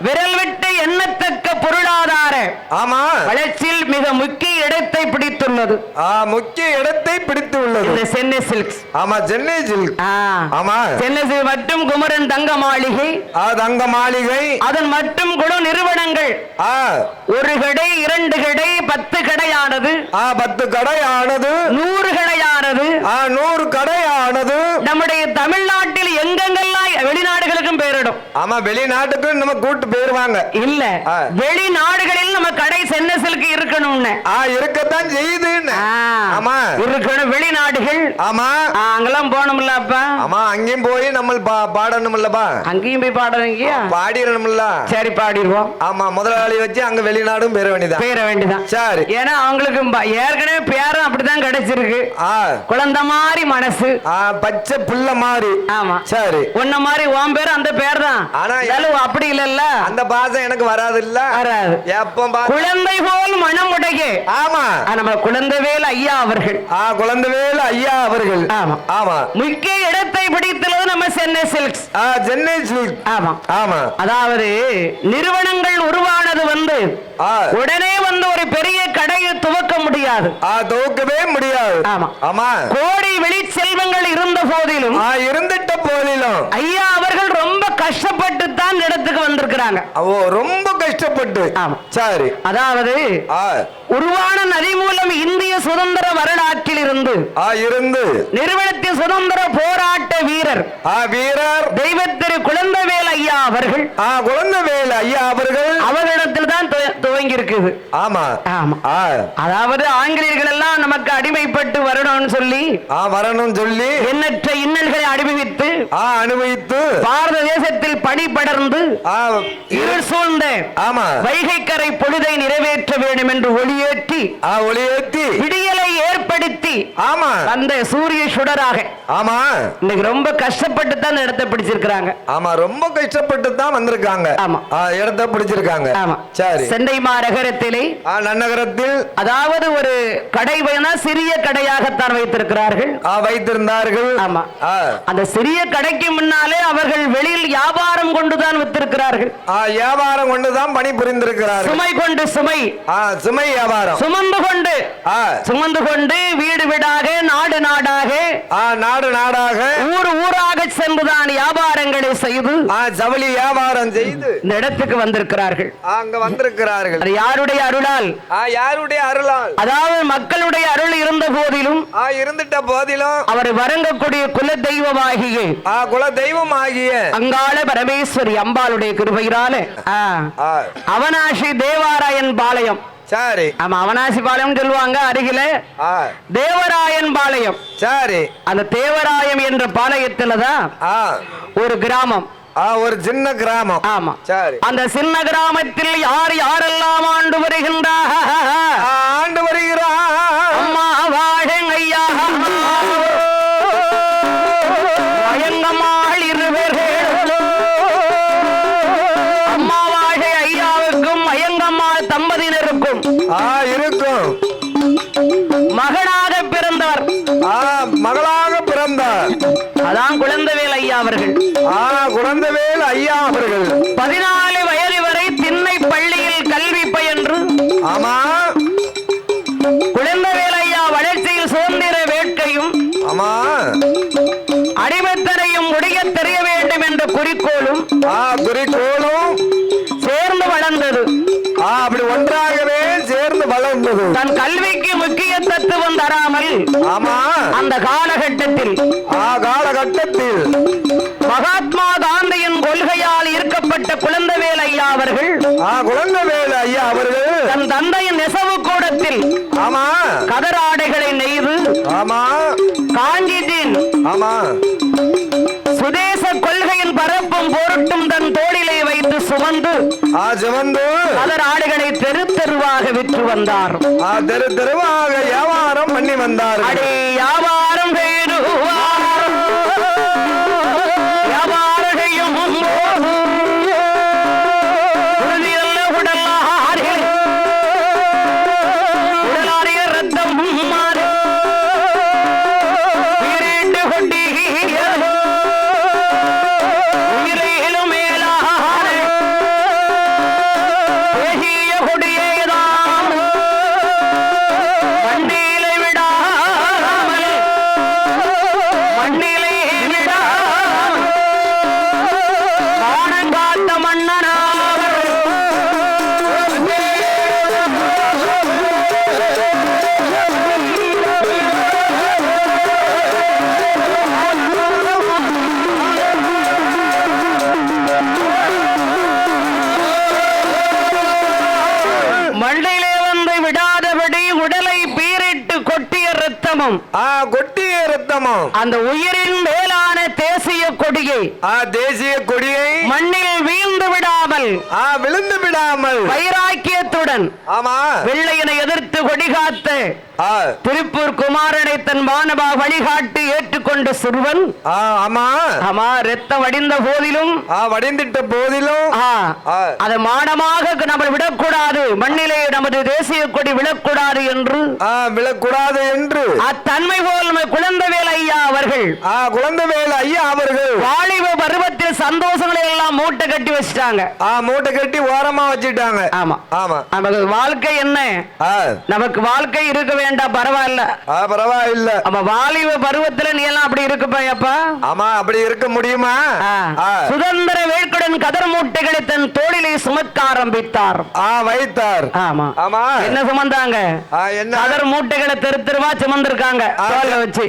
விரல் விட்டு எண்ணத்தக்க பொருளாதார ஆமா வளர்ச்சியில் மிக முக்கிய இடத்தை பிடித்துள்ளது. முக்கிய இடத்தை பிடித்து உள்ளது இந்த சென்னை சில்க்ஸ். ஆமா சென்னை சில்க். ஆமா சென்னை சில்க் மற்றும் குமரன் தங்க மாளிகை அதன் மற்றும் குழு நிறுவனங்கள் 1 கடை 2 கடை 10 கடையானது 10 கடையானது 100 கடையானது 100 கடையானது நம்முடைய தமிழ்நாட்டில் எங்கெங்கெல்லாம் வெளிநாடுகளுக்கும் பேரிடும். ஆமா வெளிநாட்டுக்கு நம்ம கூட்டு போயிருவாங்க. இல்ல வெளிநாடுகளில் நம்ம கடை சென்னை சில்க் இருக்கணும்னு இருக்கத்தான் செய்யுதுன்னு. ஆமா இருக்கணும். வெளிநாடுகள் ஆமா அங்கெல்லாம் போகணும்ல. அப்ப ஆமா அங்கேயும் போய் நம்ம பாடணும் இல்லப்பா. அங்கேயும் போய் பாடணுங்க. பாடிடணும்ல. சரி பாடிடுவோம். ஆமா முதலாளி வச்சு அங்க வெளிநாடும் பேர வேண்டியதான். சரி. ஏன்னா அவங்களுக்கு ஏற்கனவே பேரும் அப்படிதான் கிடைச்சிருக்கு. குழந்தை மாதிரி மனசு பச்சை புள்ள மாதிரி. ஆமா சரி. உன்ன மாதிரி உன் பேரு அந்த பேர் தான். ஆனா அப்படி இல்லல்ல. அந்த பாசை எனக்கு வராது இல்ல. வராது. எப்ப குழந்தை போல் மனம் உடைய. ஆமா நம்ம குழந்தைவேல் ஐயா அவர்கள். குழந்தைவேல் ஐயா அவர்கள். ஆமா ஆமா முக்கிய இடத்தை பிடித்துள்ளது நம்ம சென்னை சில்க்ஸ். சென்னை சில்க். ஆமா ஆமா. அதாவது நிறுவனங்கள் உருவானது வந்து உடனே வந்து ஒரு பெரிய கடையை துவக்க முடியாது. துவக்கவே முடியாது. ஆமா ஆமா. கோடி வெளி செல்வங்கள் இருந்த போதிலும் இருந்துட்ட போதிலும் ஐயா அவர்கள் ரொம்ப கஷ்டப்பட்டு தான் இடத்துக்கு வந்திருக்கிறாங்க. ரொம்ப கஷ்டப்பட்டு. ஆமா சரி. அதாவது உருவான நதி மூலம் இந்திய சுதந்திர வரலாற்றில் இருந்து நிறுவனத்தின் சுதந்திர போராட்ட வீரர் தெய்வத்திரு குழந்தைவேல் ஐயா அவர்கள் அவர்களிடத்தில் தான் துவங்கி இருக்குது. ஆமா ஆமா. அதாவது ஆங்கிலேயர்கள் எல்லாம் நமக்கு அடிமைப்பட்டு வரணும்னு சொல்லி எண்ணற்ற இன்னல்களை அனுபவித்து பாரத தேசத்தில் பணி படர்ந்து இருள் சூழ்ந்த வைகை கரை பொழுதை நிறைவேற்ற வேண்டும் என்று ஒளியேற்றி விடியலை ஏற்ப பயன்படுத்தி ஆமா அந்த சூரிய சுடராக ஆமா இன்னைக்கு ரொம்ப கஷ்டப்பட்டு தான் இந்த இடத்தை பிடிச்சிருக்காங்க. ஆமா ரொம்ப கஷ்டப்பட்டு தான் வந்திருக்காங்க. ஆமா இடத்தை பிடிச்சிருக்காங்க. ஆமா சரி. சென்னை மாநகரத்திலே நன்னகரத்தில் அதாவது ஒரு கடை வேணா சிறிய கடையாகத்தான் வைத்திருக்கிறார்கள். வைத்திருந்தார்கள். ஆமா அந்த சிறிய கடைக்கு முன்னாலே அவர்கள் வெளியில் வியாபாரம் கொண்டுதான் வித்திருக்கிறார்கள். வியாபாரம் கொண்டுதான் பணி புரிந்திருக்கிறார்கள். சுமை கொண்டு சுமை சுமை வியாபாரம் சுமந்து கொண்டு வீடு வீடாக நாடு நாடாக நாடு நாடாக ஊர் ஊராக சென்றுதான் வியாபாரங்களை செய்து ஜவுளி வியாபாரம் செய்து இந்த இடத்துக்கு வந்திருக்கிறார்கள். அங்க வந்திருக்கிறார்கள். யாருடைய அருளால்? யாருடைய அருளால்? அதாவது மக்களுடைய அருள் இருந்த போதிலும் இருந்துட்ட போதிலும் அவர் வரங்கக்கூடிய குல தெய்வமாகிய அங்காள பரமேஸ்வரி அம்பாளுடைய கிருபையினால அவனாசி தேவராயன் பாளையம். சரி. ஆமா அவனாசி பாளையம் சொல்லுவாங்க. அருகில தேவராயன் பாளையம். சரி. அந்த தேவராயம் என்ற பாளையத்துலதான் ஒரு கிராமம், ஒரு சின்ன கிராமம். ஆமா சரி. அந்த சின்ன கிராமத்தில் யார் யாரெல்லாம் ஆண்டு வருகிறார்? அம்மா வாழங்க ஐயா வயங்கம்மாள் இருவர்கள். அம்மா வாழ ஐயாவுக்கும் வயங்கம்மாள் தம்பதியினருக்கும் இருக்கும் மகனாக பிறந்தவர். மகளாக பிறந்தார். அதான் குழந்தைவேல் ஐயா அவர்கள். குழந்தைவேல் ஐயா அவர்கள் 14 வயது வரை திண்ணை பள்ளியில் கல்வி பயின்று. ஆமா குழந்தைவேல் ஐயா வளர்ச்சியில் சுதந்திர வேட்கையும் ஆமா அடிமைத்தனையும் முடிய தெரிய வேண்டும் என்ற குறிக்கோளும் சேர்ந்து வளர்ந்தது. அப்படி ஒன்றாகவே சேர்ந்து வளர்ந்தது. தன் கல்விக்கு முக்கிய தத்துவம் தராமல் ஆமா அந்த காலகட்டத்தில் மகாத்மா காந்தியின் கொள்கையால் ஈர்க்கப்பட்ட குழந்தைவேல் ஐயா அவர்கள் தன் தந்தையின் நெசவு கூடத்தில் ஆமா கதர் ஆடைகளை நெய்து ஆமா காஞ்சிதீன் ஆமா சுதேச கொள்கையின் பரப்பும் பொருட்டும் தன் தோளிலே வைத்து சுமந்து கதர் ஆடைகளை தெரு தெருவாக விற்று வந்தார். தெரு தெருவாக வியாபாரம் பண்ணி வந்தார். வியாபாரம் கொட்டிய ரத்தமும் அந்த உயிரின் மேலான தேசிய கொடியை மண்ணில் வீழ்ந்து விடாமல் வைராக்கியத்துடன் ஆமா வெள்ளையனை எதிர்த்து கொடிகாத்த திருப்பூர் குமாரனை தன் மாணவா வழிகாட்டி ஏற்றுக்கொண்ட சிறுவன். ஆமா ரத்தம் வடிந்த போதிலும் வடிந்திட்ட போதிலும் அதை மானமாக நம்ம விடக்கூடாது, மண்ணிலே நமது தேசிய கொடி விழக்கூடாது என்று அத்தன்மை போல் குழந்தைவேல் ஐயா அவர்கள் வாலிப பருவத்தில் சந்தோஷங்களை எல்லாம் மூட்டை கட்டி வச்சுட்டாங்க. மூட்டை கட்டி ஓரமா வச்சுட்டாங்க. ஆமா ஆமா நமக்கு வாழ்க்கை என்ன, நமக்கு வாழ்க்கை இருக்க வேண்டாம், பரவாயில்ல. நம்ம வாலிப பருவத்துல நீ எல்லாம் அப்படி இருக்கப்பா. ஆமா அப்படி இருக்க முடியுமா? சுதந்திர வேட்கையுடன் கதர் மூட்டைகளை தன் தோளிலே சுமக்க ஆரம்பித்தார். வைத்தார். ஆமா ஆமா என்ன சுமந்தாங்க? கதர் மூட்டைகளை தெரு தெருவா சுமந்திருக்காங்க. தோல்ல வச்சு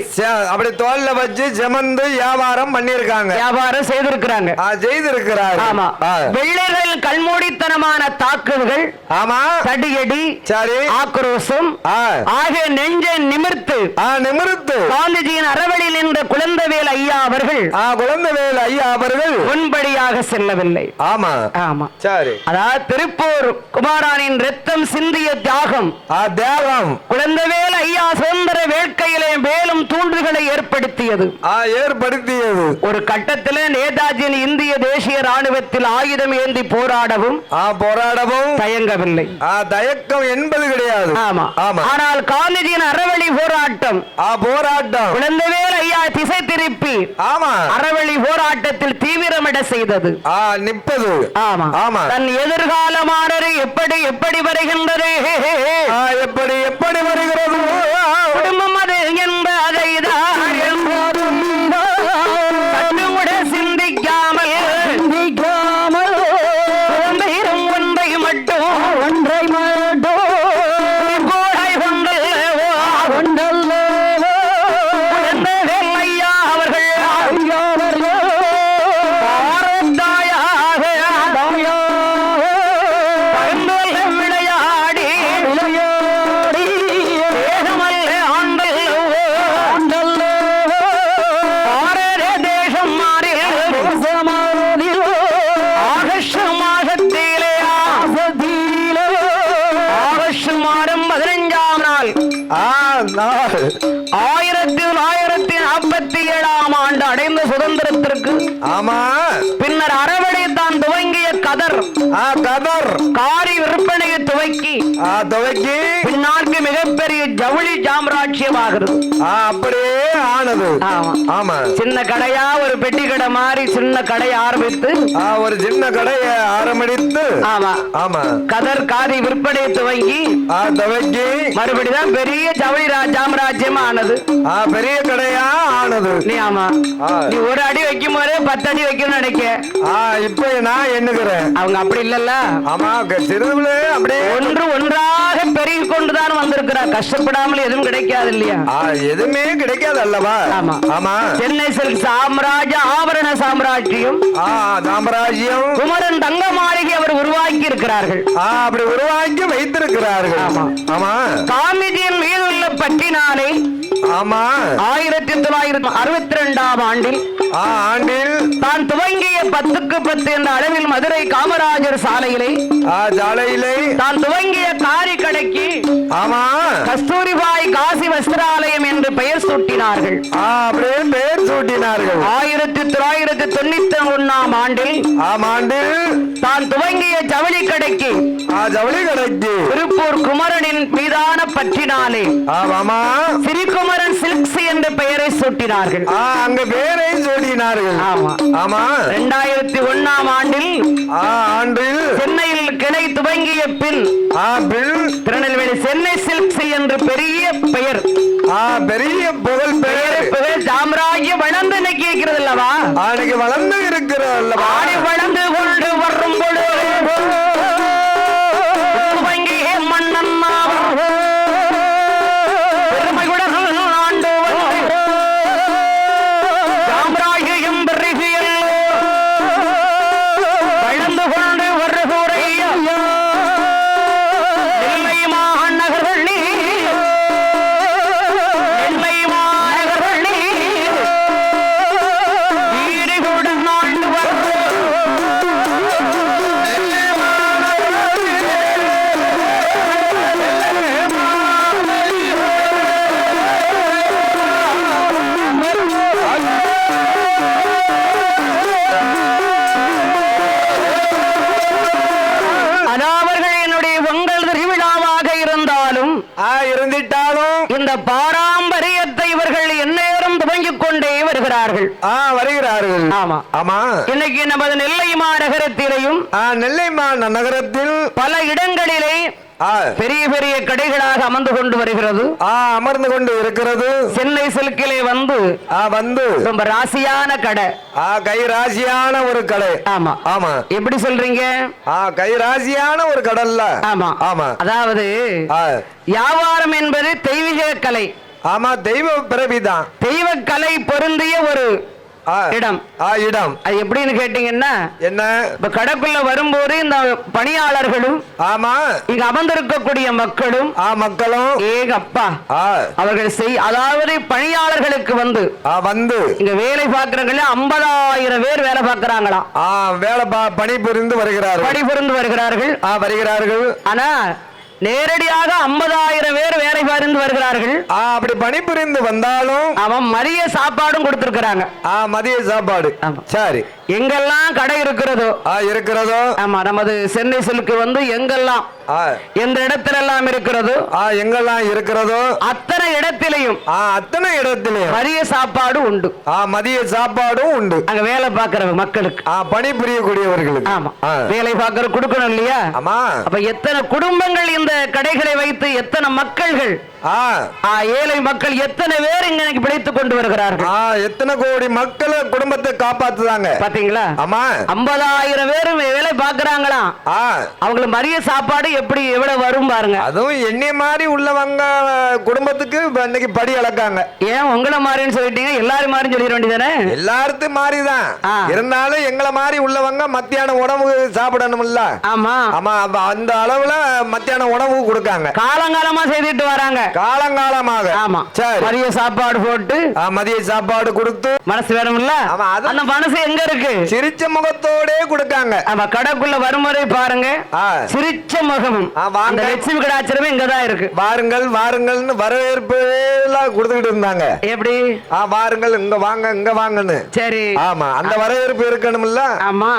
அப்படி தோல்ல வச்சு சுமந்து வியாபாரம் பண்ணிருக்காங்க, வியாபாரம் செய்திருக்கிறாங்க. ஆமா வெள்ளைகள் கல்மூடித்தனமான தாக்குதல்கள். ஆமா தடியடி, சரி, ஆக்ரோஷம் ஆகிய நெஞ்சை நிமிர்த்து காந்திஜியின் அறவழியில் நின்ற குழந்தைவேல் ஐயா அவர்கள் முன்படியாக செல்லவில்லை. ஆமா ஆமா சரி. அதாவது திருப்பூர் குமாரானின் ரத்தம் சிந்திய தியாகம் குழந்தைவேல் ஐயா சுதந்திர வேட்கையிலே மேலும் தூண்டுகளை ஏற்படுத்தியது. ஒரு கட்டத்தில் நேதாஜியின் இந்திய தேசிய ராணுவத்தில் ஆயுதம் ஏந்தி போராடவும் தயங்கவில்லை. தயக்கம் என்பது கிடையாது. ஆமா. ஆனால் காந்திஜியின் அறவழி போராட்டம் குழந்தைவேல் ஐயா திசை திருப்பி அறவழி போராட்டத்தில் தீவிரமிட செய்தது. நிற்பது. ஆமா. தன் எதிர்காலமானது எப்படி எப்படி வருகின்றது, எப்படி வருகிறது குடும்பம் அது என்பதை சிந்திக்காமல் ஒன்றை மட்டும் நாள் 1947 ஆண்டு அடைந்த சுதந்திரத்திற்கு பின்னர் அறவழி தான் துவங்கிய கதர் காரி விற்பனையை துவக்கி பின்னாட்கு மிகப்பெரிய ஜவுளி சாம்ராஜ்யமாகிறது. அப்படியே ஆனது. சின்ன கடையா ஒரு பெட்டி கடை மாதிரி சின்ன கடையை ஆரம்பித்து ஒரு சின்ன கடையை ஆரம்பித்து கதர் காரி விற்பனை துவங்கி மறுபடிதான் பெரிய ஜவுளி சாம்ராஜ்யம் ஆனது. பெரிய கடையா ஆனது. நீ ஒரு அடி வைக்கும் போது 10 அடி வைக்கணும்னு நினைக்க. இப்ப நான் எண்ணுகிறேன். அவங்க அப்படி இல்லல்ல. சிறுதுல அப்படியே ஒன்றாக பெருகி கொண்டுதான் வந்திருக்கிறார். கஷ்டப்படாமல் எதுவும் கிடைக்காது இல்லையா? எதுவுமே கிடைக்காது அல்லவா? சென்னை சில்க் சாம்ராஜ்ய ஆபரண சாம்ராஜ்யம் குமரன் தங்க மாளிகை அவர் உருவாக்கி இருக்கிறார்கள். அப்படி உருவாக்கி வைத்திருக்கிறார்கள். காந்திஜியின் மீது உள்ள பற்றினாலே 1962 ஆண்டில் தான் துவங்கிய 10க்கு 10 என்ற அளவில் மதுரை காமராஜர் சாலையிலே தான் துவங்கிய காரி கடைக்கு கஸ்தூரிபாய் காசி வஸ்திராலயம் என்று பெயர் சூட்டினார்கள். 1991 ஆண்டில் தான் துவங்கிய ஜவுளி கடைக்கு திருப்பூர் குமரனின் மீதான பற்றினாலே சிறிகுமரன் சில்க்ஸ் என்ற பெயரை சூட்டினார்கள். அங்க பேரை சூட்டினார்கள். 2001 ஆண்டில் சென்னையில் கிளை துவங்கிய பின் திருநெல்வேலி சென்னை சில்க்ஸ் என்று பெரிய பெயர் பெரிய புகழ் பெயர் சாம்ராஜ்யம் வளர்ந்து நிற்கிறது அல்லவா? அன்னைக்கு வளர்ந்து இருக்கிறது அல்லவா? வளர்ந்து கொண்டு வரும் பொழுது இந்த பாரம்பரியத்தை இவர்கள் எந்நேரம் துவங்கிக் கொண்டே வருகிறார்கள். இன்னைக்கு நமது நெல்லை மாநகரத்திலேயும் நெல்லை மாநகரத்தில் பல இடங்களிலே பெரிய பெரிய கடைகளாக அமர்ந்து கொண்டு வருகிறது. அமர்ந்து கொண்டு இருக்கிறது. சென்னை சில்கிலே வந்து ரொம்ப ராசியான கடை, கை ராசியான ஒரு கடை. எப்படி சொல்றீங்க? கை ராசியான ஒரு கடல்ல. அதாவது வியாபாரம் என்பது தெய்வீக கலை. தெய்வ பிறவிதான். தெய்வ கலை பொருந்திய ஒரு இடம் இடம் அது எப்படின்னு கேட்டீங்கன்னா என்ன இப்ப கடைக்குள்ள வரும்போது இந்த பணியாளர்களும் ஆமா இங்க அமர்ந்திருக்கக்கூடிய மக்களும் மக்களும் ஏகப்பா அவர்கள் அதாவது பணியாளர்களுக்கு வந்து இங்க வேலை பார்க்கறவங்க 50,000 பேர் வேலை பார்க்கறாங்களாம். வேலை பணிபுரிந்து வருகிறார்கள் ஆனா நேரடியாக 50,000 பேர் வேலை பார்த்து வருகிறார்கள். அப்படி பணிபுரிந்து வந்தாலும் அவன் மதிய சாப்பாடும் கொடுத்திருக்கிறாங்க. மதிய சாப்பாடு சரி. எங்கெல்லாம் கடை இருக்கிறதோ ஆமா நமது சென்னை சில்க்கு வந்து எங்கெல்லாம் எந்த இடத்துல எல்லாம் இருக்கிறதோ அத்தனை இடத்திலையும் மதிய சாப்பாடு உண்டு. மதிய சாப்பாடும் உண்டு. அங்க வேலை பார்க்கிற மக்களுக்கு பணிபுரியக்கூடியவர்களுக்கு ஆமா வேலை பார்க்கிற கொடுக்கணும் இல்லையா? ஆமா. அப்ப எத்தனை குடும்பங்கள் இந்த கடைகளை வைத்து எத்தனை மக்கள்கள் ஏழை மக்கள் எத்தனை பேர் இங்க பிழைத்துக் கொண்டு வருகிறார்கள். எத்தனை கோடி மக்களை குடும்பத்தை காப்பாத்துறாங்க பாத்தீங்களா? ஆமா 50,000 பேர் வேலை பாக்குறாங்களாம். அவங்களுக்கு மதிய சாப்பாடு எப்படி எவ்வளவு வரும் பாருங்க. அதுவும் என்னைய மாதிரி உள்ளவங்க குடும்பத்துக்கு இன்னைக்கு படி அளக்காங்க. ஏன் உங்களை மாதிரின்னு சொல்லிட்டீங்க? எல்லாரும் மாதிரி சொல்லிட வேண்டியதானே? எல்லாருக்கும் மாதிரிதான் இருந்தாலும் எங்களை மாதிரி உள்ளவங்க மத்தியான உணவு சாப்பிடணும்ல. ஆமா ஆமா அந்த அளவுல மத்தியான உணவு கொடுக்காங்க. காலங்காலமா செய்துட்டு வராங்க. காலங்காலமாக ஆமா சரி. மதிய சாப்பாடு போட்டு மதிய சாப்பாடு கொடுத்து மனசு வேணும்ல. அந்த மனசு எங்க இருக்கு? சிரிச்ச முகத்தோடே கொடுக்காங்க. ஆமா கடைக்குள்ள வருமுறை பாருங்க சிரிச்ச முகமும் அந்த லட்சுமி கடாச்சரமே இங்கதான் இருக்கு. வாருங்கள் வாருங்கள்னு வரவேற்பு எல்லாம் கொடுத்துக்கிட்டு இருந்தாங்க. எப்படி வாருங்கள் இங்க வாங்கன்னு. சரி ஆமா அந்த வரவேற்பு இருக்கணும்ல. ஆமா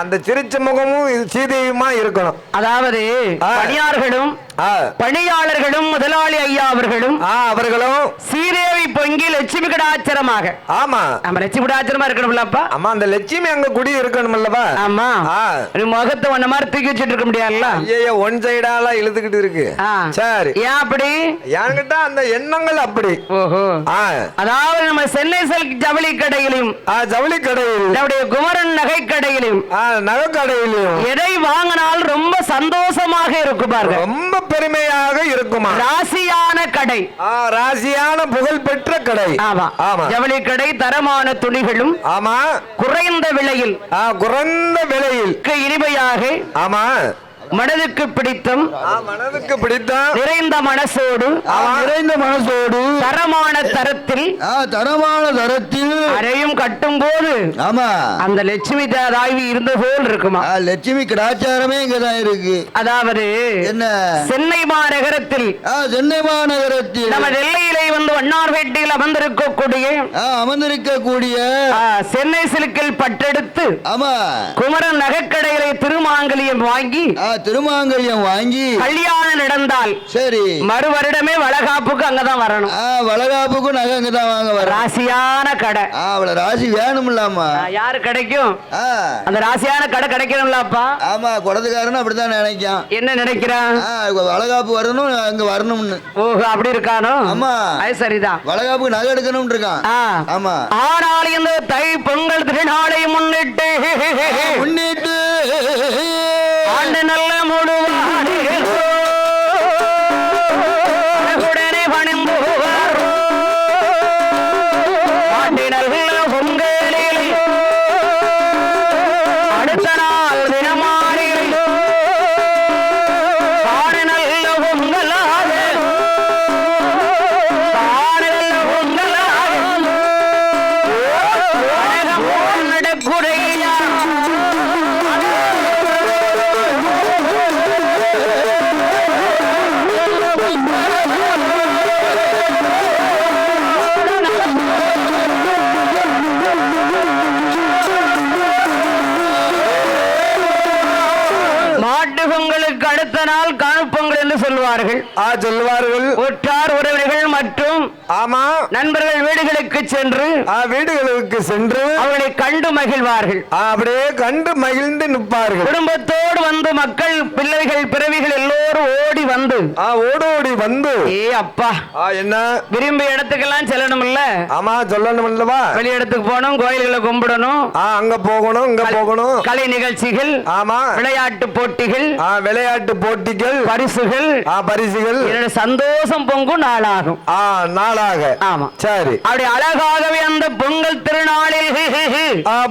அந்த சிரிச்ச முகமும் சீதையுமா இருக்கணும். அதாவது பணியாளர்களும் முதலாளி ஐயா அவர்களும் சீதேவி பொங்கி லட்சுமி கடாச்சரமாக ஆமா நம்ம லட்சுமி கடாச்சரமா இருக்கணும்லப்பா. ஆமா அந்த லட்சுமி அங்க குடி இருக்கணும்லப்பா. ஆமா முகத்தை ஒன்ன மாதிரி தூக்கி வச்சுட்டு இருக்க முடியாதுல்ல. ஐயோ ஒன் சைடால இழுத்துக்கிட்டு இருக்கு. சரி ஏன் அப்படி? என்கிட்ட அந்த எண்ணங்கள் அப்படி. ஓஹோ அதாவது நம்ம சென்னை சில்க் ஜவுளி கடையிலும் நம்முடைய குமரன் நகை கடையிலும் நகை கடையிலும் எதை வாங்கினால் ரொம்ப சந்தோஷமாக இருக்கும் பாருங்க. ரொம்ப பெருமையாக இருக்குமா. ராசியான கடை. ராசியான புகழ் பெற்ற கடை. ஆமா ஆமா ஜவுளி கடை தரமான துணிகளும் ஆமா குறைந்த விலையில் இனிமையாக ஆமா மனதுக்கு பிடித்தம் நிறைந்த மனசோடு தரமான தரத்தில் அறையும் கட்டும் போது ஆமா அந்த லட்சுமி தாய்வி இருந்த போல் இருக்குமா. லட்சுமி கடாச்சாரமே இங்கதான் இருக்கு. அதாவது என்ன சென்னை மாநகரத்தில் நம்ம நெல்லையிலே வந்து வண்ணார்பேட்டையில் அமர்ந்திருக்கக்கூடிய சென்னை சில்கில் பட்டெடுத்து ஆமா குமரன் நகைக்கடைகளை திருமாங்கலியம் வாங்கி கல்யாணம் நடந்தால் சரி மறு வருடமே வளகாப்புக்கு அங்கதான் வரணும். வளகாப்புக்கு நகை அங்கதான் வாங்க வர. ராசியான கடை. அவ்வளவு ராசி வேணும்லாமா. யாரு கிடைக்கும்? அந்த ராசியான கடை கிடைக்கணும்லாப்பா. ஆமா குடத்துக்காரன் அப்படித்தான் நினைக்கான். என்ன நினைக்கிறான்? வளகாப்பு வரணும் அங்க வரணும்னு. ஓஹோ அப்படி இருக்கானோ? ஆமா அது சரிதான். வளகாப்புக்கு நகை எடுக்கணும் இருக்கான். ஆமா ஆனால் இந்த தை பொங்கல் திருநாளை முன்னிட்டு ஆண்டு நல்ல உடனே பணிம்புவார் ஆண்டு நல்ல பொங்கலில் அடுத்த நாள் தினமாறில் ஆண்டு நல்ல பொங்கலாக நடக்குடைய பொங்கலுக்கு அடுத்த நாள் காணுப்பொங்கல் என்று சொல்வார்கள். உற்றார் உறவினர்கள் மற்றும் ஆமா நண்பர்கள் வீடுகளுக்கு சென்று அவர்களை கண்டு மகிழ்வார்கள். அப்படியே கண்டு மகிழ்ந்து நிற்பார்கள். குடும்பத்தோடு வந்து மக்கள் பிள்ளைகள் பிறவிகள் எல்லோரும் ஓடி வந்து ஏ அப்பா என்ன விரும்பிய இடத்துக்கெல்லாம் செல்லணும் இல்ல. ஆமா சொல்லணும் இல்லவா. வெளி இடத்துக்கு போகணும், கோயில்களை கும்பிடணும், அங்க போகணும் இங்க போகணும், கலை நிகழ்ச்சிகள், ஆமா விளையாட்டு போட்டிகள், பரிசுகள் பரிசுகள் என்னோட சந்தோஷம் பொங்கும் நாளாகும். நாளாக. ஆமா சரி. அப்படி அழகாகவே அந்த பொங்கல் திருநாளில்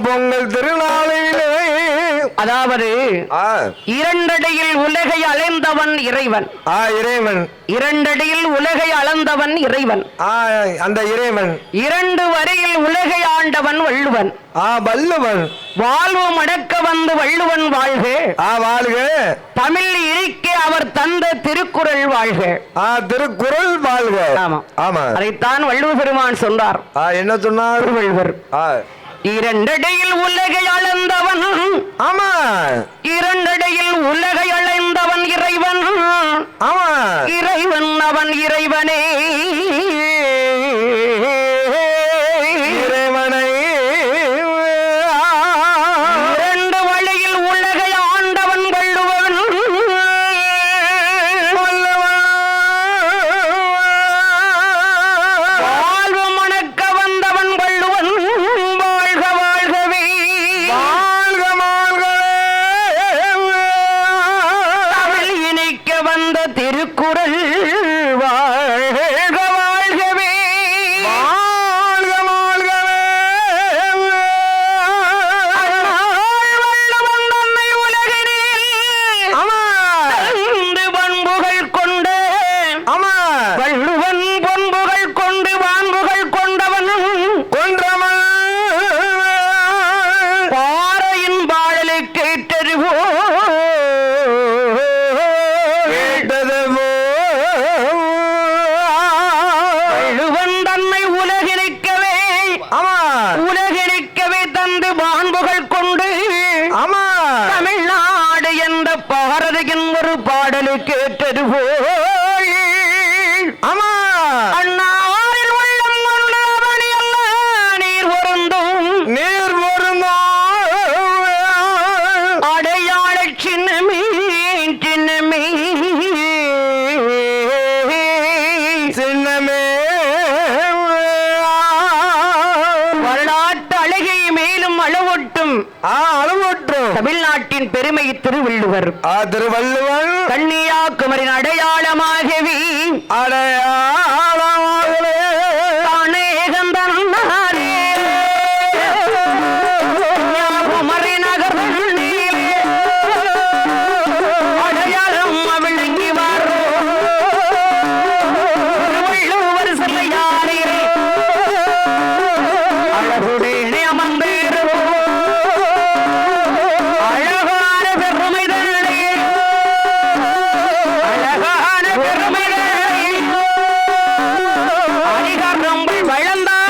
பொங்கல் திருநாளில் அதாவது இரண்டடியில் உலகை அளந்தவன் இறைவன். இறைவன் இரண்டடியில் உலகை அளந்தவன் இறைவன். அந்த இறைவன் இரண்டு வரையில் உலகை ஆண்டவன் வள்ளுவன். வள்ளுவன் வாழ்வு மடக்க வந்து வள்ளுவன் வாழ்க வாழ்க. தமிழ் இருக்க அவர் தந்த திருக்குறள் வாழ்க. திருக்குறள் வாழ்க. ஆமா ஆமா. அதைத்தான் வள்ளுவ பெருமான் சொன்னார். என்ன சொன்னார் வள்ளுவர்? இரண்டடியில் உலகை அளந்தவன். ஆமா. இரண்டடியில் உலகை அளந்தவன் இறைவன். ஆமா. இறைவன் அவன் இறைவனே. இறைவனை இரண்டு வழியில் உலகை ஆண்டவன் வள்ளுவன். வாழ்வு மணக்க வந்தவன் வள்ளுவன். வாழ்க வாழ்கவே. வாழ்க வாழ்கவே. தமிழ் இணைக்க வந்த திருக்குறள் வாழ்க வாழ்கவே. வாழ்க வாழ்கவே. வள்ளுவன் தன்னை உலகினில் பண்புகள் கொண்டு வள்ளுவன் பண்புகள் கொண்டு வான்புகள் கொண்டவன் கொன்றவன் பாறையின் பாடலை கேட்டறிவோ வள்ளுவன் தன்னை உலகினிக்கவே உலகினிக்கவே தந்து வான்புகள் கொண்டு தமிழ்நாடு என்ற பாரதியின் ஒரு பாடலை கேட்டறிவோ அண்ணாரின் உள்ளம் கொண்டவனி அல்ல நீர் பொருந்தும் அடையாள சின்னமே சின்னமே சின்னமே வரலாற்று அழகை மேலும் அளவொட்டும் தமிழ்நாட்டின் பெருமை திருவள்ளுவர். திருவள்ளுவர் கன்னியாகுமரின் அடையாளமாகவே கன்னியாகுமரி நகர் அடையாளம் விளங்கி வரும் திருவள்ளுவர் சிலையாரே அழகுடனே அமர்ந்திருவோம். அழகான பெருமை தன்னை அழகான பெருமை அதிகாரங்கள் வளர்ந்தார்.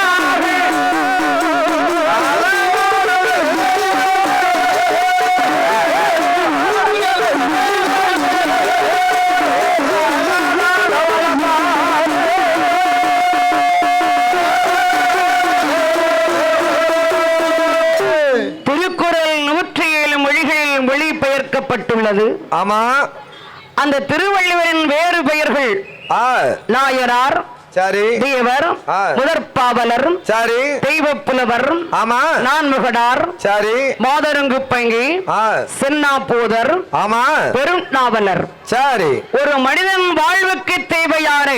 திருக்குறள் 107 மொழிகளில் மொழிபெயர்க்கப்பட்டுள்ளது. ஆமா. அந்த திருவள்ளுவரின் வேறு பெயர்கள் நாயனார், சரி, தேவர், முதற்பாவலர், சரி, தெய்வப்புலவர், ஆமா, நான்முகடார், சரி, மாதரங்கு பங்கி, சென்னாபோதர், ஆமா, பெரும் நாவலர். சரி. ஒரு மனிதன் வாழ்வுக்கு தேவையான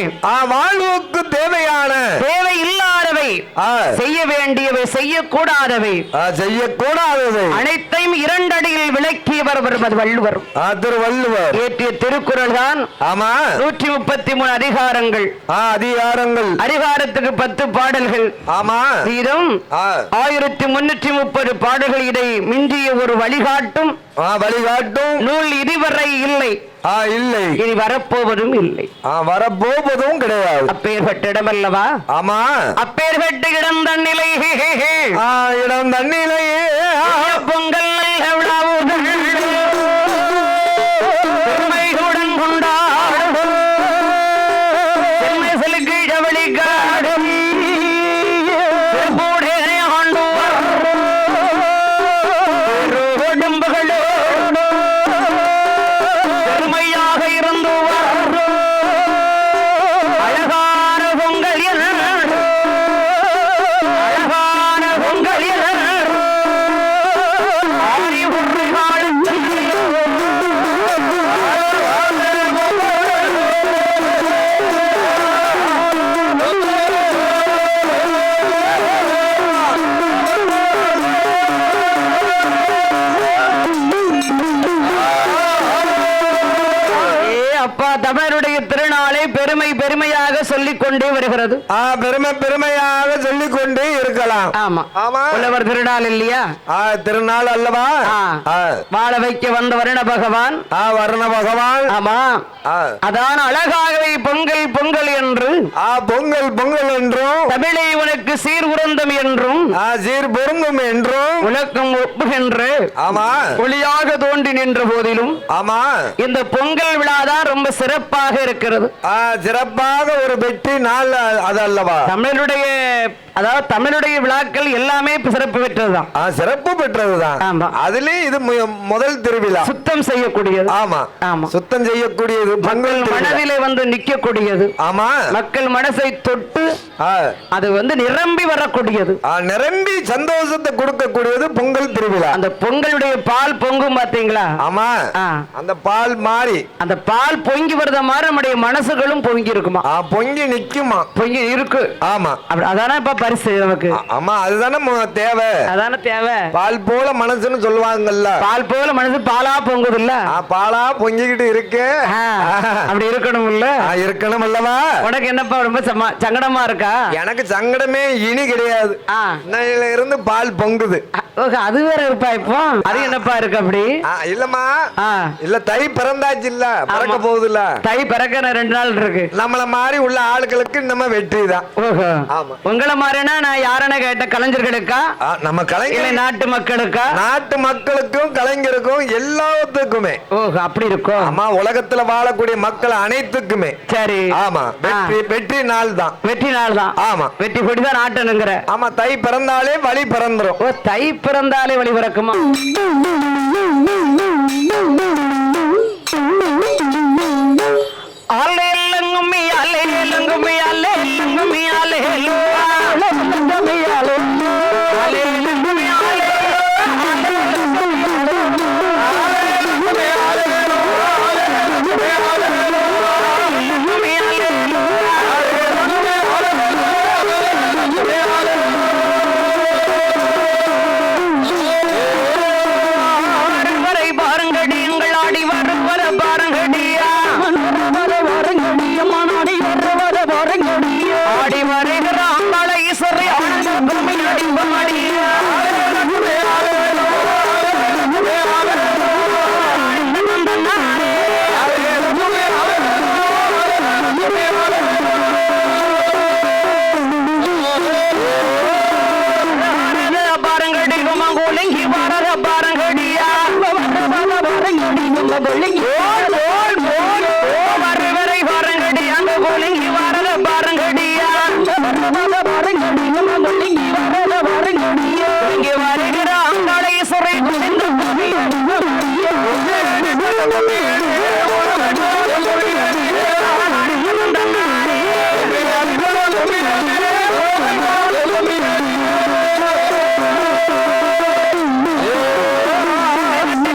வாழ்வுக்கு தேவையான தேவை இல்லாதவை செய்ய வேண்டியவை செய்யக்கூடாதவை செய்யக்கூடாதவை அனைத்தையும் இரண்டடியில் விளக்கியவர் வள்ளுவர். திருவள்ளுவர் ஏற்றிய திருக்குறள் தான். ஆமா. 133 அதிகாரங்கள். அதிகாரத்துக்கு 10 பாடல்கள். ஆமா. வீதம் 1330 பாடல்கள். இதை மிஞ்சிய ஒரு வழிகாட்டும் நூல் இதுவரை இல்லை. இல்லை, இனி வரப்போவதும் இல்லை. வரப்போவதும் கிடையாது. அப்பேற்பட்ட இடம் அல்லவா? ஆமா. அப்பேற்பட்ட இடம் தன்னிலை இடம் தன்னிலையே பொங்கல் பெருமைகளுடன் கொண்டாடும் செல்லுக்கு ஜவளிக்காடும் பெருமையாக இருந்து அழகான பொங்கல் அழகான பொங்கல் ஆரி தமிழருடைய திருநாளை பெருமையாக சொல்லிக் கொண்டே வருகிறது. பெருமையாக சொல்லிக் கொண்டே இருக்கலாம். ஆமா ஆமா, புலவர் திருநாள் இல்லையா? திருநாள் அல்லவா? வாழ வைக்க வந்த வருண பகவான். வருண பகவான். ஆமா, அதான் அழகாகவே பொங்கல் பொங்கல் என்று, பொங்கல் பொங்கல் என்றும், தமிழை உனக்கு சீர் உறந்தும் என்றும், சீர் பொருந்தும் என்றும் உலகம் ஒப்புகின்ற ஆமா ஒளியாக தோன்றி நின்ற போதிலும் ஆமா இந்த பொங்கல் விழாதான் ரொம்ப சிறப்பாக இருக்கிறது. சிறப்பாக ஒரு வெற்றி நாள் அது அல்லவா? தமிழுடைய, அதாவது தமிழுடைய விழாக்கள் எல்லாமே சிறப்பு பெற்றதுதான். சிறப்பு பெற்றதுதான். ஆமா, அதுலயும் இது முதல் திருவிழா. சுத்தம் செய்யக்கூடியது. ஆமா ஆமா, சுத்தம் செய்யக்கூடியது. மக்கள் மனதிலே வந்து நிற்கக்கூடியது. ஆமா, மக்கள் மனசை தொட்டு அது வந்து நிரம்பி வரக்கூடியது. நிரம்பி சந்தோஷத்தை கொடுக்கக்கூடியது பொங்கல் திருவிழா. அந்த பொங்கலுடைய பால் பொங்கும் பாத்தீங்களா? ஆமா, அந்த பால் மாறி, அந்த பால் பொங்கி வரத மாதிரி நம்முடைய மனசுகளும் பொங்கி இருக்குமா? பொங்கி நிக்குமா? பொங்கி இருக்கு. ஆமா, அதானே இப்ப பரிசு நமக்கு. ஆமா, அதுதானே தேவை. அதானே தேவை. பால் போல மனசுன்னு சொல்லுவாங்கல்ல. பால் போல மனசு பாலா பொங்குது இல்ல? பாலா பொங்கிக்கிட்டு இருக்கு. அப்படி இருக்கணும் இல்ல? இருக்கணும் அல்லவா? உனக்கு என்னப்பா ரொம்ப சங்கடமா இருக்கா? எனக்கு சங்கடமே இனி கிடையாது. இருந்து பால் பொங்குது. அது வேற இருப்பா. இப்போ அது என்னப்பா இருக்கு அப்படி? இல்லம்மா, இல்ல தை பிறந்தாச்சு இல்ல, பிறக்க போகுது இல்ல. தை பிறக்க 2 நாள் இருக்கு. நம்மள மாதிரி உள்ள ஆளுகளுக்கு நம்ம வெற்றி தான். உங்களை மாதிரினா நான் யாரன கேட்ட கலைஞர்களுக்கா? நம்ம கலைஞர் நாட்டு மக்களுக்கா? நாட்டு மக்களுக்கும் கலைஞருக்கும் எல்லாத்துக்குமே. அப்படி இருக்கும். ஆமா, உலகத்துல வாழக்கூடிய மக்கள் அனைத்துக்குமே. சரி, ஆமா, வெற்றி நாள் தான். வெற்றி நாள் தான். ஆமா, வெற்றி கொடிதான் நாட்டணுங்கிற. ஆமா, தை பிறந்தாலே வழி பிறந்துரும். தை பிறந்தாலே வழி பிறக்குமா? அலேலங்கும்மி அலேலங்கும்மி அலேலங்கும்மி அலேலோ அலேலங்கும்மி அலேலோ அலேலங்கும்மி அலேலோ அலேலங்கும்மி அலேலோ அலேலங்கும்மி அலேலோ அலேலங்கும்மி அலேலோ வரை பாருங்கடி எங்கள் ஆடி வரும் வர பாருங்கடியா ஆடி வருகிற அங்காள ஈஸ்வரி ஆனந்தம் அடிப்படியா பாருங்கடி குமங்கோலிங்கி வர பாருங்கடியா வரவரை பாருங்கடி அங்க கோலிங்கி வரத பாருங்கடியா இங்கே வருகிற அங்காளை சுரை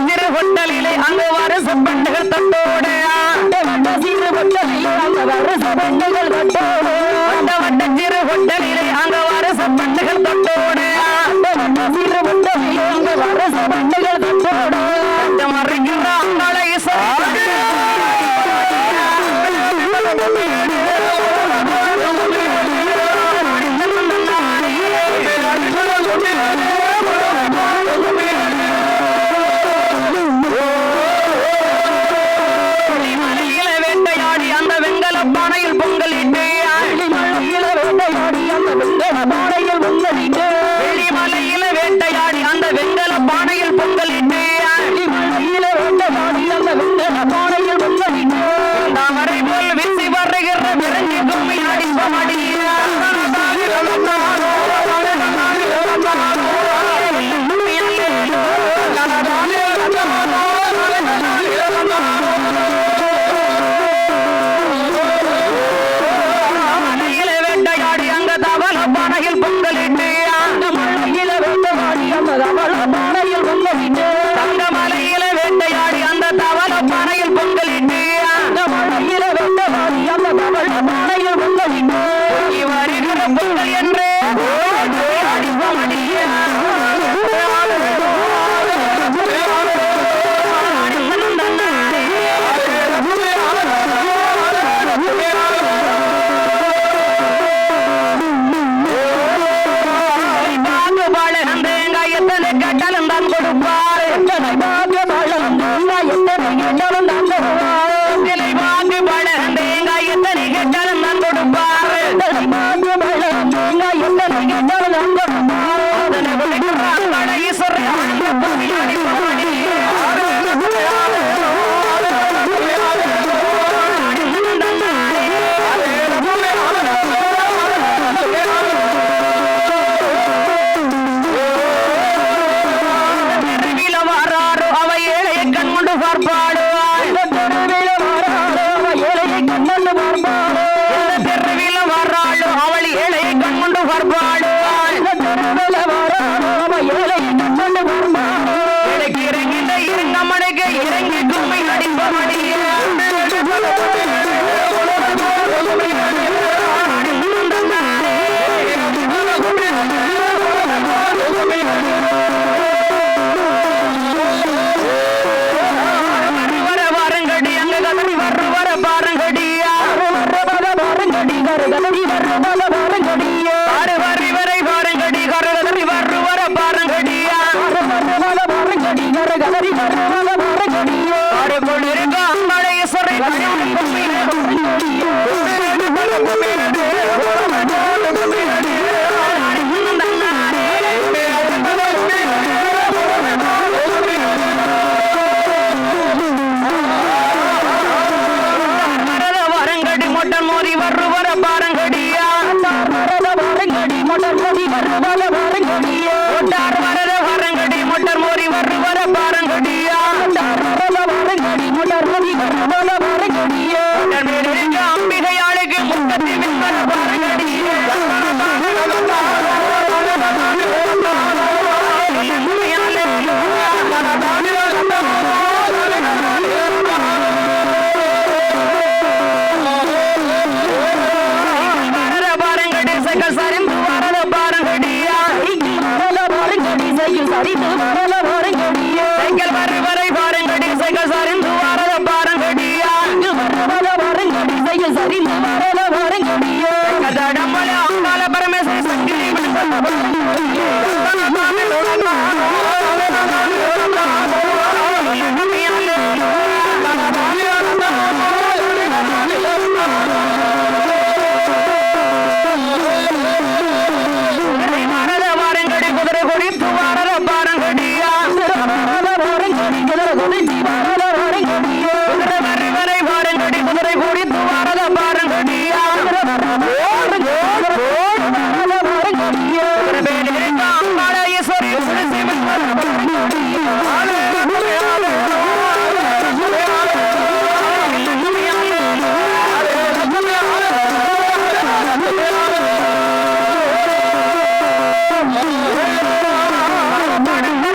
திருவொட்டலிலே அங்கு வருஷ பெண்கள் தட்டோடு வட்ட சிறு ஹோட்டலிலே அங்க வருஷ பெண்கள் தட்டோடு மறைக்கின்ற அங்காளை வேட்டையாடி அந்த வெங்கல பானையில் பொங்கலிட்டு வெளிமலையில வேட்டையாடி அந்த வெங்கல பானையில் பொங்கலிட்டு தாமரை போல் வீசி வருகிற விரஞ்சி கும்மி அடிப்பமடி வேட்டையாடி அங்க தவள பானையில் பொங்கலிட்டு தங்கமலையில வேட்டையாடி அந்த தவள பானையில் பொங்கலிட்டு வருகிற பொங்கல் என்று அடிப்பமடியா அம்பிகையாளுக்கு முக்கத்தில் சரிந்து வரல பாருங்கடியா சைக்கிள் வரை பாருங்கடி சைக்கிள் சரிந்து வரல பாருங்கடியா கதடமல அம்பால பரமேஸ்வரி சங்கிலி வாரங்கடி குதிரை கொடித்து வாரல பாருங்கடியா வரை வாரங்கடி குதிரை கொடித்து வாரல பாருங்கடியா அம்பாளேஸ்வரி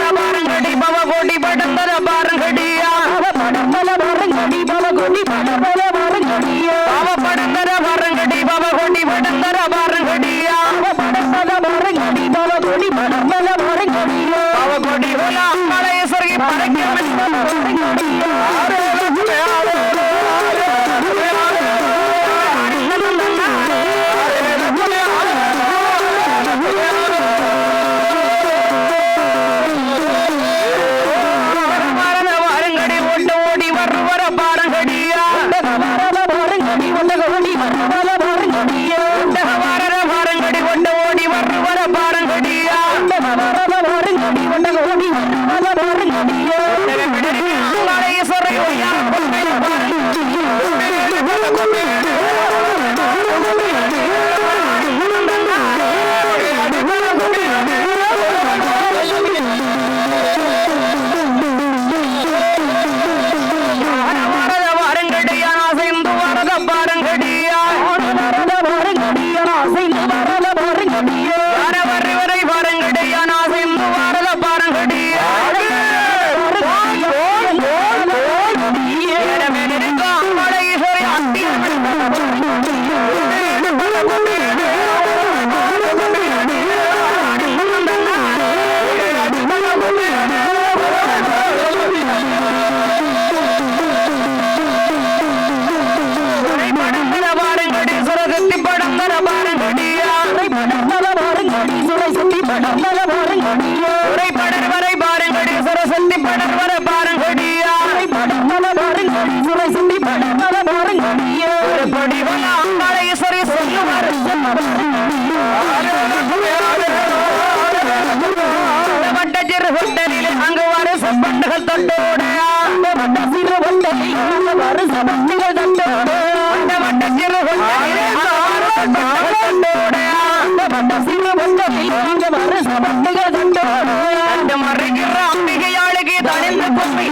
பாருங்கடி பவகோடி படந்தர பாருங்கடியா படந்தர பாருங்கடி பவகோடி படந்தர பாருங்கடியா பாவ படந்தர பாருங்கடி பவகோடி படந்தர பாருங்கடியா படந்தர பாருங்கடி பவகோடி படந்தர பாருங்கடியா பவகோடி போல அம்பாளேஸ்வரி பரக்கியம் பாருங்கடியா அங்கு வர சம்பண்டுகள் தண்டோட சிறு வர சம்பண்டுகள் தண்டோட சிறு வர சம்பண்டுகள் தண்டோட மறைகிற அம்பிகையாளுக்கு தனிந்த பொம்மை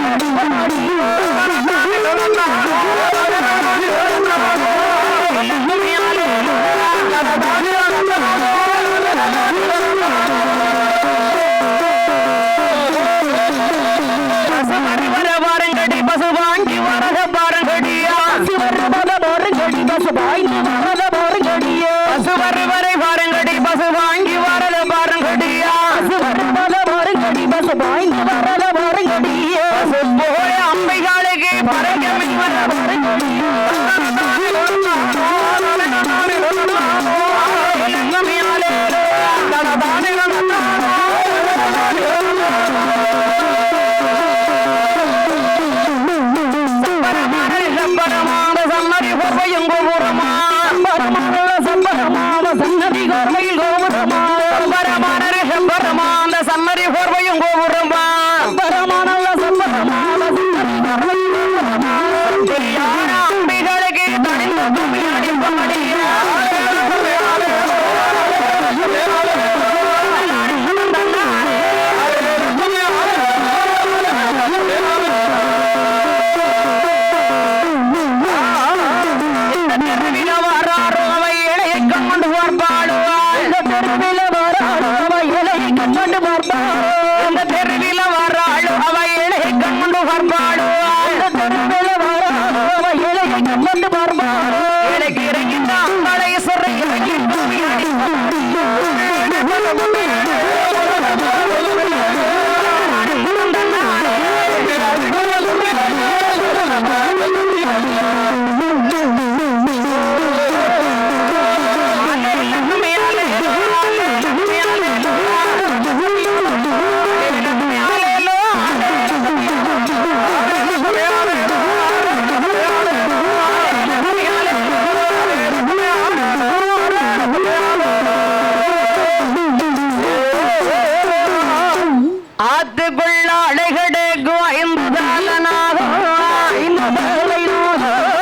பாருங்கடி பசு வாங்கி வரக பாருங்கடியா பசு வரை பாருங்கடி பசு வாங்கி வரத பாருங்கடியா பசு போய அம்மைகளுக்கு பரங்கமின் வர சம்பரமாக தெருவில வராரோ அவை இலையை கண்டு பார்ப்பாளுவா இந்த தெருவில வராளோ அவை இலையை கண்டு பார்ப்பாளோ இந்த தெருவில வராளோ அவை இலையை கண்டு பார்ப்பாளுவா இந்த தெருவில வராளோ அவை இலையை கண்டு பார்ப்பாளோ எனக்கு இறங்கிட்டான் மலை சொல்ற இறங்கி ஆத்துக்குள்ள அலைகடேக்கும் ஐந்து தாளனாகும் ஐந்து தாளையும்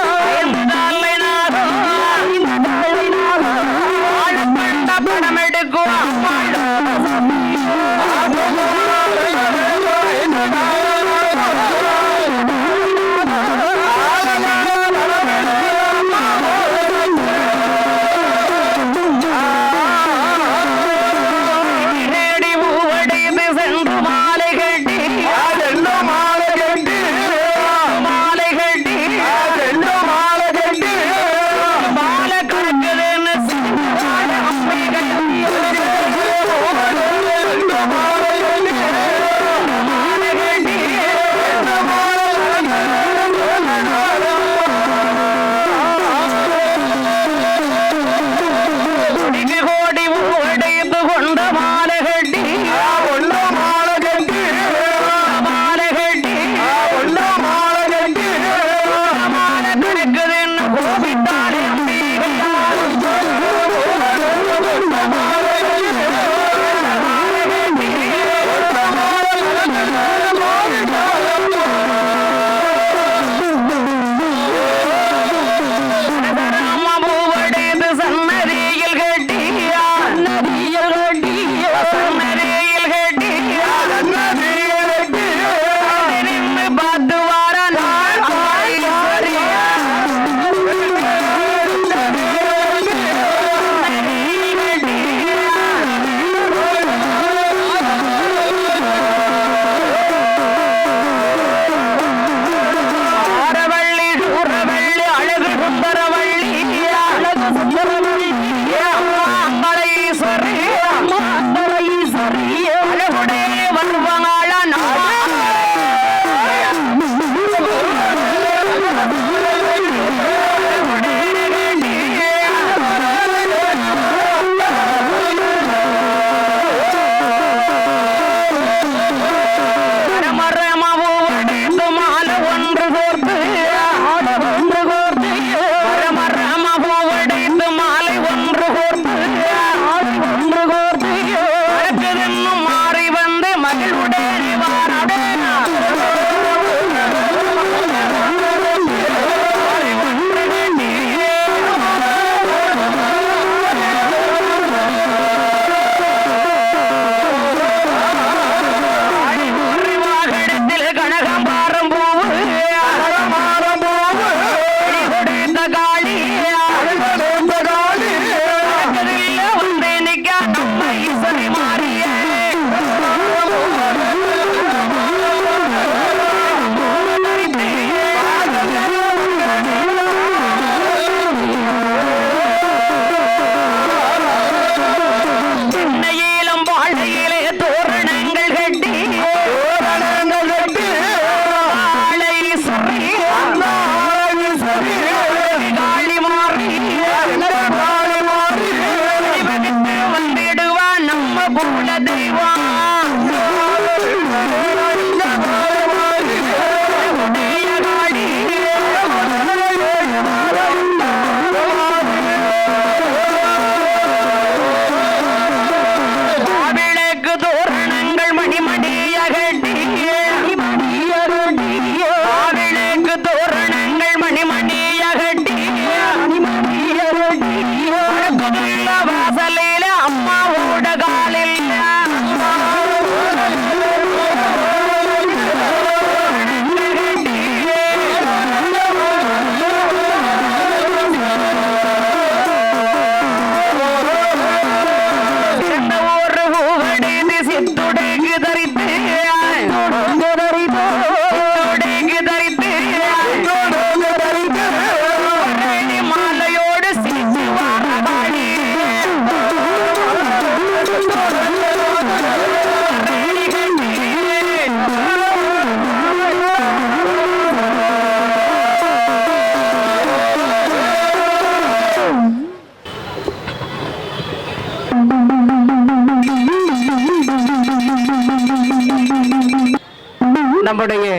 நம்முடைய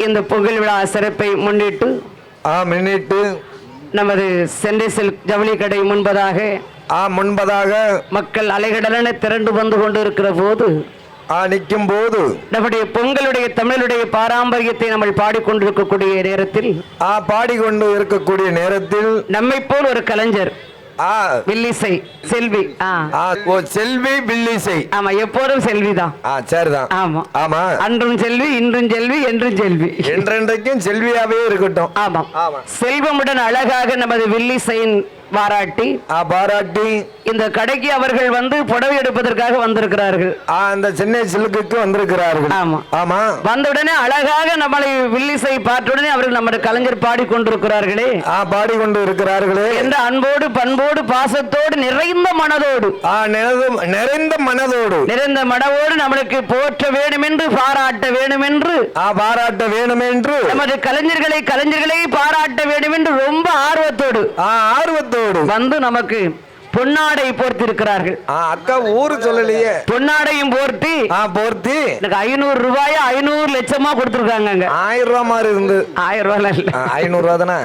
இந்த பொங்கல் விழா சிறப்பை முன்னிட்டு நமது சென்னை சில்க் ஜவுளி கடை முன்பதாக மக்கள் அலைகடலென திரண்டு வந்து கொண்டிருக்கிற போது நிற்கும் போது நம்முடைய பொங்கலுடைய தமிழுடைய பாரம்பரியத்தை நம்ம பாடிக்கொண்டிருக்கக்கூடிய நேரத்தில் நம்மை போல் ஒரு கலைஞர் வில்லிசை செல்வி செல்வி வில்லிசை ஆமா எப்போதும் செல்விதான் சரிதான் ஆமா ஆமா அன்றும் செல்வி இன்றும் செல்வி என்றும் செல்வி என்றென்றைக்கும் செல்வியாவே இருக்கட்டும் ஆமா செல்வமுடன் அழகாக நமது வில்லிசையின் பாராட்டி இந்த கடைக்கு அவர்கள் வந்து புடவை எடுப்பதற்காக வந்திருக்கிறார்கள் அந்த சென்னை சில்குக்கு வந்திருக்கிறார்கள் ஆமா ஆமா வந்த உடனே அழகாக நம்மளை வில்லிசை பார்த்த உடனே அவர்கள் நம்ம கலைஞர் பாடிக்கொண்டிருக்கிறார்களே என்ற அன்போடு பண்போடு பாசத்தோடு நிறைந்த மனதோடு நம்மளுக்கு போற்ற வேண்டும் என்று பாராட்ட வேண்டும் என்று நமது கலைஞர்களை பாராட்ட வேண்டும் என்று ரொம்ப ஆர்வத்தோடு வந்து நமக்கு பொன்னாடை போர்த்திருக்கிறார்கள். அக்கா ஊரு சொல்லலையே. பொன்னாடையும் போர்த்தி எனக்கு 500 ரூபாய் 500 லட்சமா கொடுத்திருக்காங்க. 1000 ரூபாய் மாதிரி இருந்து 1000 ரூபாய் இல்ல 500 ரூபாய் தானே.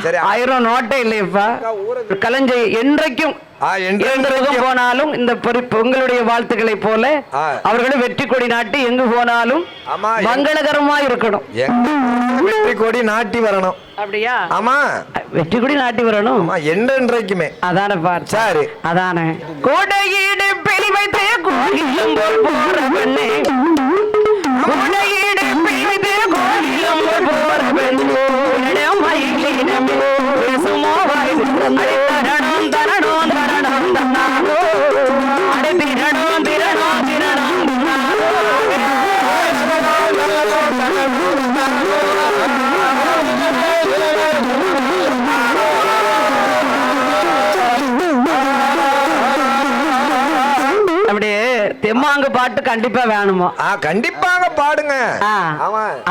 சரி 1000 நோட்டே இல்லையப்பா. கலைஞை என்றைக்கும் போனாலும் இந்த பொங்கலுடைய வாழ்த்துக்களை போல அவர்களும் வெற்றி கொடி நாட்டி எங்கு போனாலும் மங்களகரமா இருக்கணும். வெற்றி கொடி நாட்டி வரணும். அப்படியா? ஆமா வெற்றி கொடி நாட்டி வரணும் என்றைக்குமே. அதான பார். சரி அதானே. கோடையீடு பெலி வைத்து கோயிலும் போற பெண்ணே, கோடையீடு பெலி வைத்து கோயிலும் போற பெண்ணே, மயிலினம் சுமோவாய் தரணம் தரணம் தரணம் தரணோ அடே திரணம் திரணம் திரணம் அப்படியே தெம்மாங்கு பாட்டு கண்டிப்பா வேணுமா? கண்டிப்பாக பாடுங்க.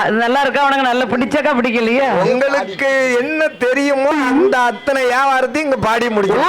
அது நல்லா இருக்கா? உனக்கு நல்ல பிடிச்சக்கா பிடிக்கலையா? உங்களுக்கு என்ன தெரியுமோ அந்த அத்தனை வியாபாரத்தையும் இங்க பாடி முடியும்.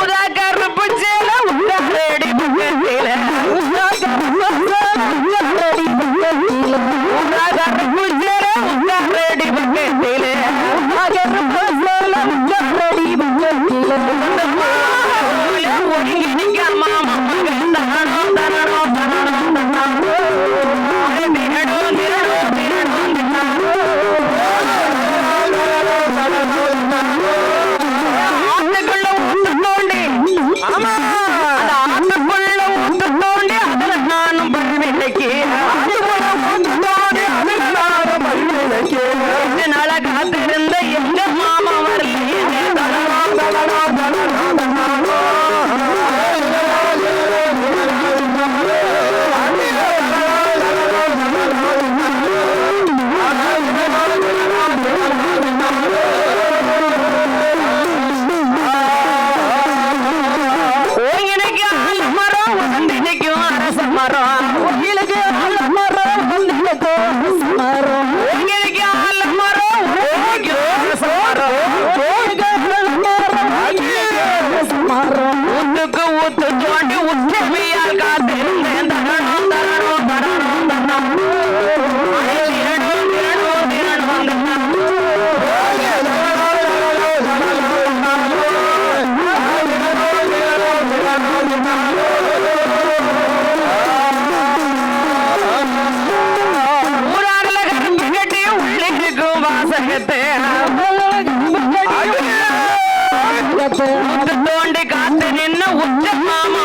தோண்டி காத்து நின்று உச்ச மாமா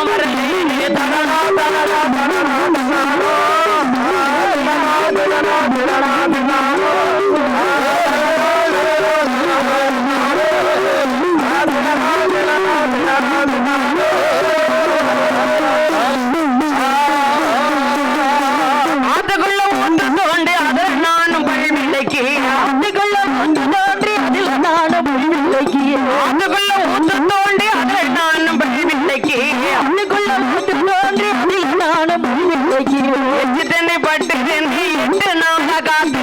ஆத்துக்குள்ள ஒன்று தோண்டி அதில் நானும் பல்விலைக்கு ஆத்துக்குள்ள ஒன்று தோண்டி அதில் நானும் பல்விலைக்கு ஆத்துக்குள்ள ஒன்று தோண்டி அதில் நானும் பல்விலைக்கு ஆத்துக்குள்ள ஒன்று தோண்டி அதில் நானும் பல்விலைக்கு எச்சு தண்ணி பட்டு தண்ணி எட்டு நாம காத்து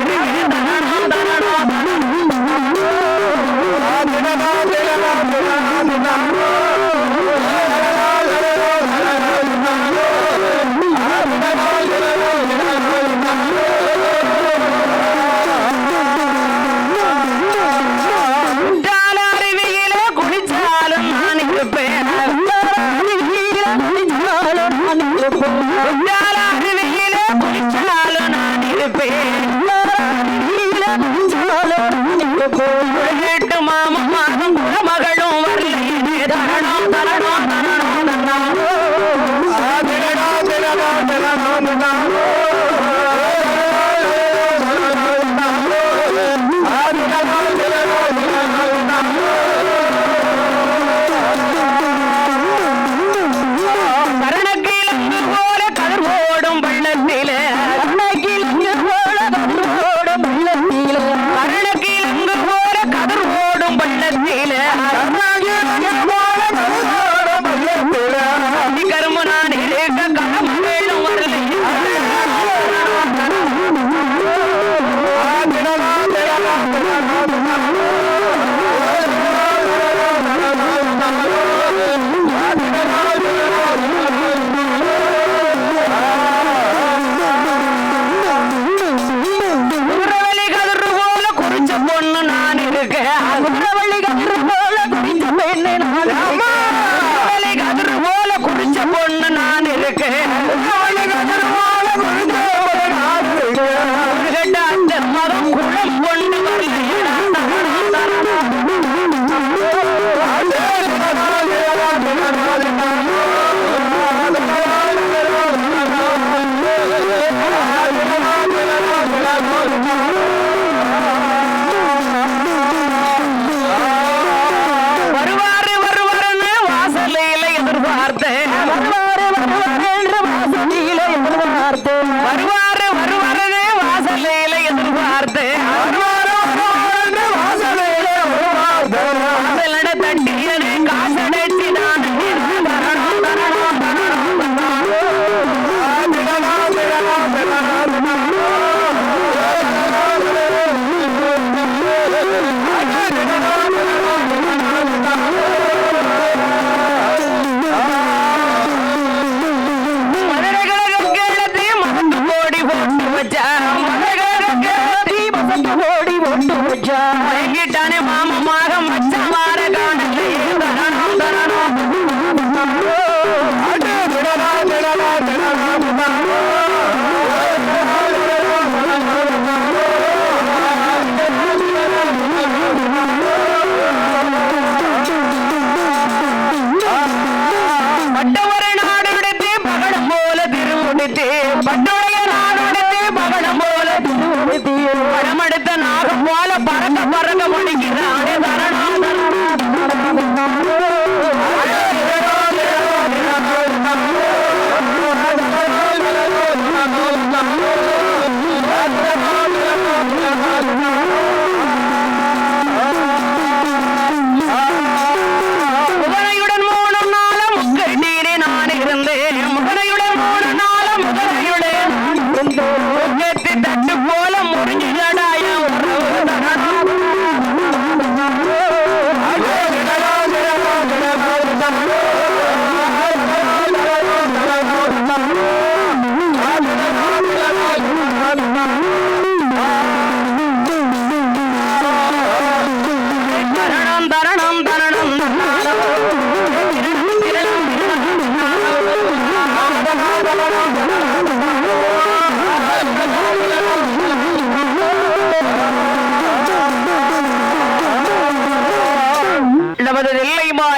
கரும்பு நான் இருக்க கடமையிலும் வரலையா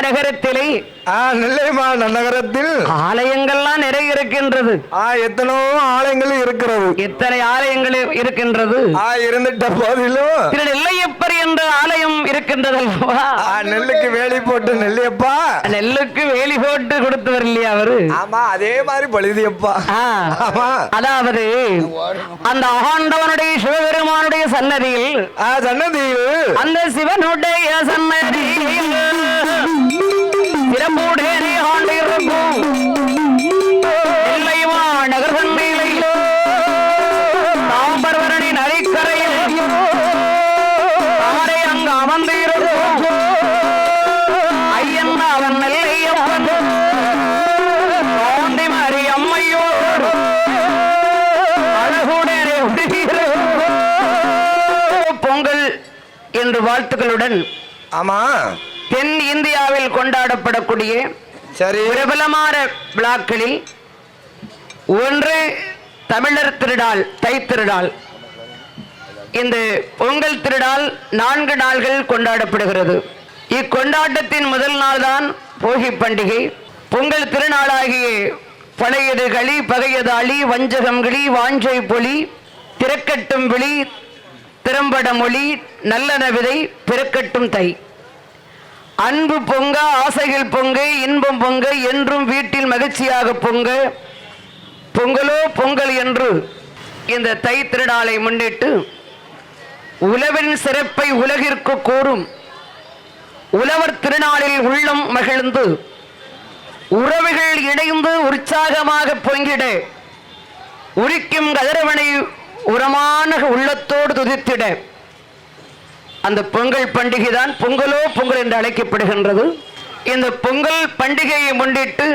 நகரத்திலே நகரத்தில் ஆலயங்கள்லாம் நிறைய இருக்கின்றது. எத்தனோ ஆலயங்கள் இருக்கிறது. எத்தனை ஆலயங்கள் இருக்கின்றது. இருந்துட்ட போதிலும் திரு நெல்லையப்பர் என்ற ஆலயம் இருக்கின்றது அல்லவா? நெல்லுக்கு வேலி போட்டு நெல்லையப்பா நெல்லுக்கு வேலி போட்டு கொடுத்தவர் இல்லையா அவரு? ஆமா, அதே மாதிரி பழுதியப்பா. அதாவது அந்த ஆண்டவனுடைய சிவபெருமானுடைய சன்னதியில் அந்த சிவனுடைய சன்னதியில் சிறப்புடனே ஆண்டிருக்கும் நெல்லைமா நகர் சந்தையிலோ தாம்பரவரனின் அரிக்கரையில் அவரை அங்கு அமர்ந்திருக்கும் ஐயன் அவன் நெல்லையப்பன் ஆண்டி மாறி அம்மையோடு அழகுடனே பொங்கல் என்று வாழ்த்துக்களுடன் ஆமா தென் இந்தியாவில் கொண்டாடப்படக்கூடிய பிரபலமான விழாக்களில் ஒன்று தமிழர் திருநாள், தை திருநாள். இந்த பொங்கல் திருநாள் 4 நாள்கள் கொண்டாடப்படுகிறது. இக்கொண்டாட்டத்தின் முதல் நாள் தான் போகி பண்டிகை. பொங்கல் திருநாளாகிய பழையது களி, பகையது அழி, வஞ்சகம்களி, வாஞ்சை பொலி, திறக்கட்டும் விழி, திறம்பட மொழி, நல்லன விதை, பிறக்கட்டும் தை. அன்பு பொங்க, ஆசைகள் பொங்க, இன்பம் பொங்க, என்றும் வீட்டில் மகிழ்ச்சியாக பொங்க, பொங்கலோ பொங்கல் என்று இந்த தை திருநாளை முன்னிட்டு உழவின் சிறப்பை உலகிற்கு கூறும் உழவர் திருநாளில் உள்ளம் மகிழ்ந்து உறவுகள் இணைந்து உற்சாகமாக பொங்கிட உரிக்கும் கதிரவனை உரமான உள்ளத்தோடு துதித்திட அந்த பொங்கல் பண்டிகை தான் பொங்கலோ பொங்கல் என்று அழைக்கப்படுகின்றது. இந்த பொங்கல் பண்டிகையை முன்னிட்டு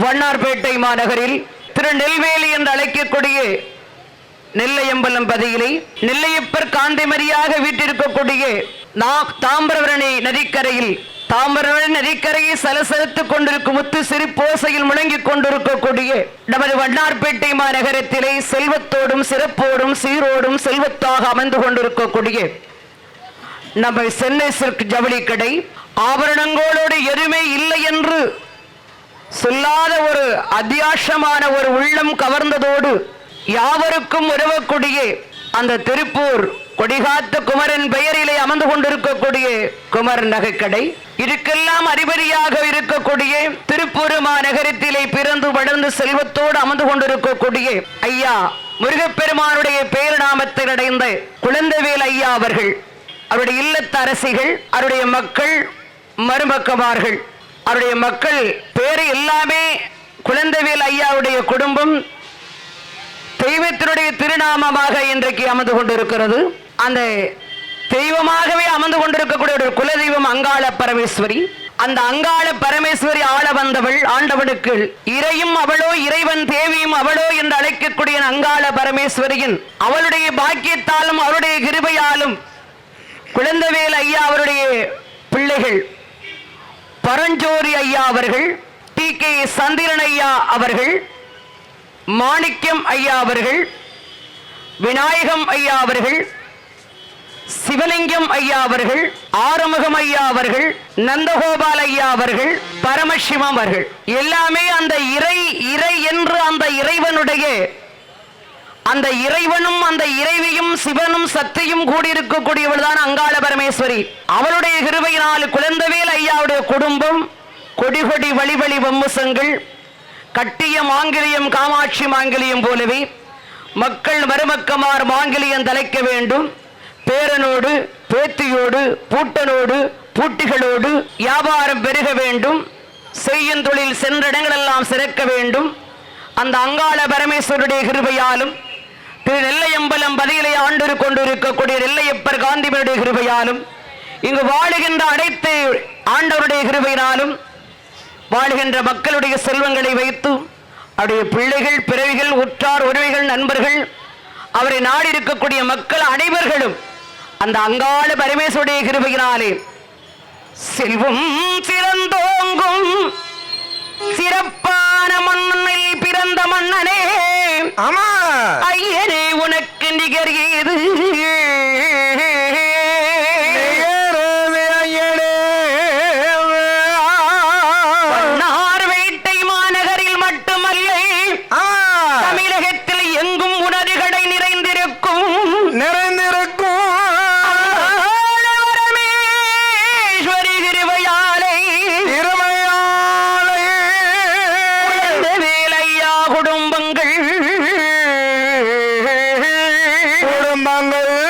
வண்ணார்பேட்டை மாநகரில் திருநெல்வேலி என்று அழைக்கக்கூடிய நெல்லையம்பலம் பதியிலே நெல்லையப்பர் காந்திமரியாக வீட்டிருக்கக்கூடிய தாமிரபரணி நதிக்கரையில் நதிக்கரையை சலசலத்துக் கொண்டிருக்கும் முத்து சிரிப்போசையில் முழங்கிக் கொண்டிருக்கக்கூடிய நமது வண்ணார்பேட்டை மாநகரத்திலே செல்வத்தோடும் சிறப்போடும் சீரோடும் செல்வத்தாக அமர்ந்து கொண்டிருக்கக்கூடிய நம்ம சென்னை சில்க் ஜவுளி கடை ஆபரணங்களோடு எதுவுமே இல்லை என்று சொல்லாத ஒரு அத்தியாசமான ஒரு உள்ளம் கவர்ந்ததோடு யாவருக்கும் உறவக்கூடிய அந்த திருப்பூர் கொடிகாத்த குமரன் பெயரிலே அமர்ந்து கொண்டிருக்கக்கூடிய குமரன் நகைக்கடை இதுக்கெல்லாம் அறிபறியாக இருக்கக்கூடிய திருப்பூர் மாநகரத்திலே பிறந்து வளர்ந்து செல்வத்தோடு அமர்ந்து கொண்டிருக்கக்கூடிய ஐயா முருகப்பெருமானுடைய பேரநாமத்தில் அடைந்த குழந்தைவேல் ஐயா அவர்கள், அவருடைய இல்லத்தரசிகள், அவருடைய மக்கள், மருமக்கமார்கள், அவருடைய மக்கள் பேரு எல்லாமே குழந்தைவேல் ஐயாவுடைய குடும்பம் தெய்வத்தினுடைய திருநாமமாக இன்றைக்கு அமர்ந்து கொண்டிருக்கிறது. அந்த தெய்வமாகவே அமர்ந்து கொண்டிருக்கக்கூடிய ஒரு குலதெய்வம் அங்காள பரமேஸ்வரி. அந்த அங்காள பரமேஸ்வரி ஆள வந்தவள் ஆண்டவனுக்கு இறையும் அவளோ இறைவன் தேவியும் அவளோ என்று அழைக்கக்கூடிய அங்காள பரமேஸ்வரியின் அவளுடைய பாக்கியத்தாலும் அவருடைய கிருபையாலும் குழந்தைவேல் ஐயா அவருடைய பிள்ளைகள் பரஞ்சோரி ஐயா அவர்கள், டி.கே. சந்திரன் ஐயா அவர்கள், மாணிக்கம் ஐயா அவர்கள், விநாயகம் ஐயா அவர்கள், சிவலிங்கம் ஐயா அவர்கள், ஆறுமுகம் ஐயா அவர்கள், நந்தகோபால் ஐயா அவர்கள், பரமசிவம் அவர்கள் எல்லாமே அந்த இறை என்று அந்த இறைவனுடைய அந்த இறைவனும் அந்த இறைவியும் சிவனும் சக்தியும் கூடியிருக்கக்கூடியவள் தான் அங்காள பரமேஸ்வரி. அவளுடைய கிருபையினால் குழந்தைவேல் ஐயாவுடைய குடும்பம் கொடி கொடி வழி வழி வம்சங்கள் கட்டிய மாங்கலியம் காமாட்சி மாங்கலியம் போலவே மக்கள் மருமக்கமார் மாங்கலியம் தலைக்க வேண்டும். பேரனோடு பேத்தியோடு பூட்டனோடு பூட்டிகளோடு வியாபாரம் பெருக வேண்டும். செய்யும் தொழில் சென்ற இடங்களெல்லாம் சிறக்க வேண்டும். அந்த அங்காள பரமேஸ்வருடைய கிருபையாலும் திரு நெல்லையம்பலம் பதியிலே ஆண்டு கொண்டிருக்கக்கூடிய நெல்லையப்பர் காந்திமனுடைய கிருபையாலும் இங்கு வாழுகின்ற அனைத்து ஆண்டவருடைய கிருபையினாலும் வாழுகின்ற மக்களுடைய செல்வங்களை வைத்து அவருடைய பிள்ளைகள், பிறவிகள், உற்றார் உறவிகள், நண்பர்கள், அவரை நாடி இருக்கக்கூடிய மக்கள் அனைவர்களும் அந்த அங்காள பரமேஸ்வருடைய கிருபையினாலே செல்வம் சிறந்தோங்கும் சிறப்பான மண்ணில் பிறந்த மன்னனே, ஆமா ஐயனே உனக்கு நிகர் ஏது? வண்ணார்பேட்டை மாநகரில் மட்டுமல்ல தமிழகத்தில் எங்கும் உனது கடை நிறைந்திருக்கும் பரமேஸ்வரி கிருபையாலே குடும்பங்கள்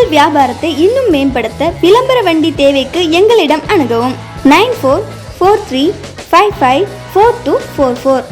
உங்கள் வியாபாரத்தை இன்னும் மேம்படுத்த விளம்பர வண்டி தேவைக்கு எங்களிடம் அணுகவும். 9443554244.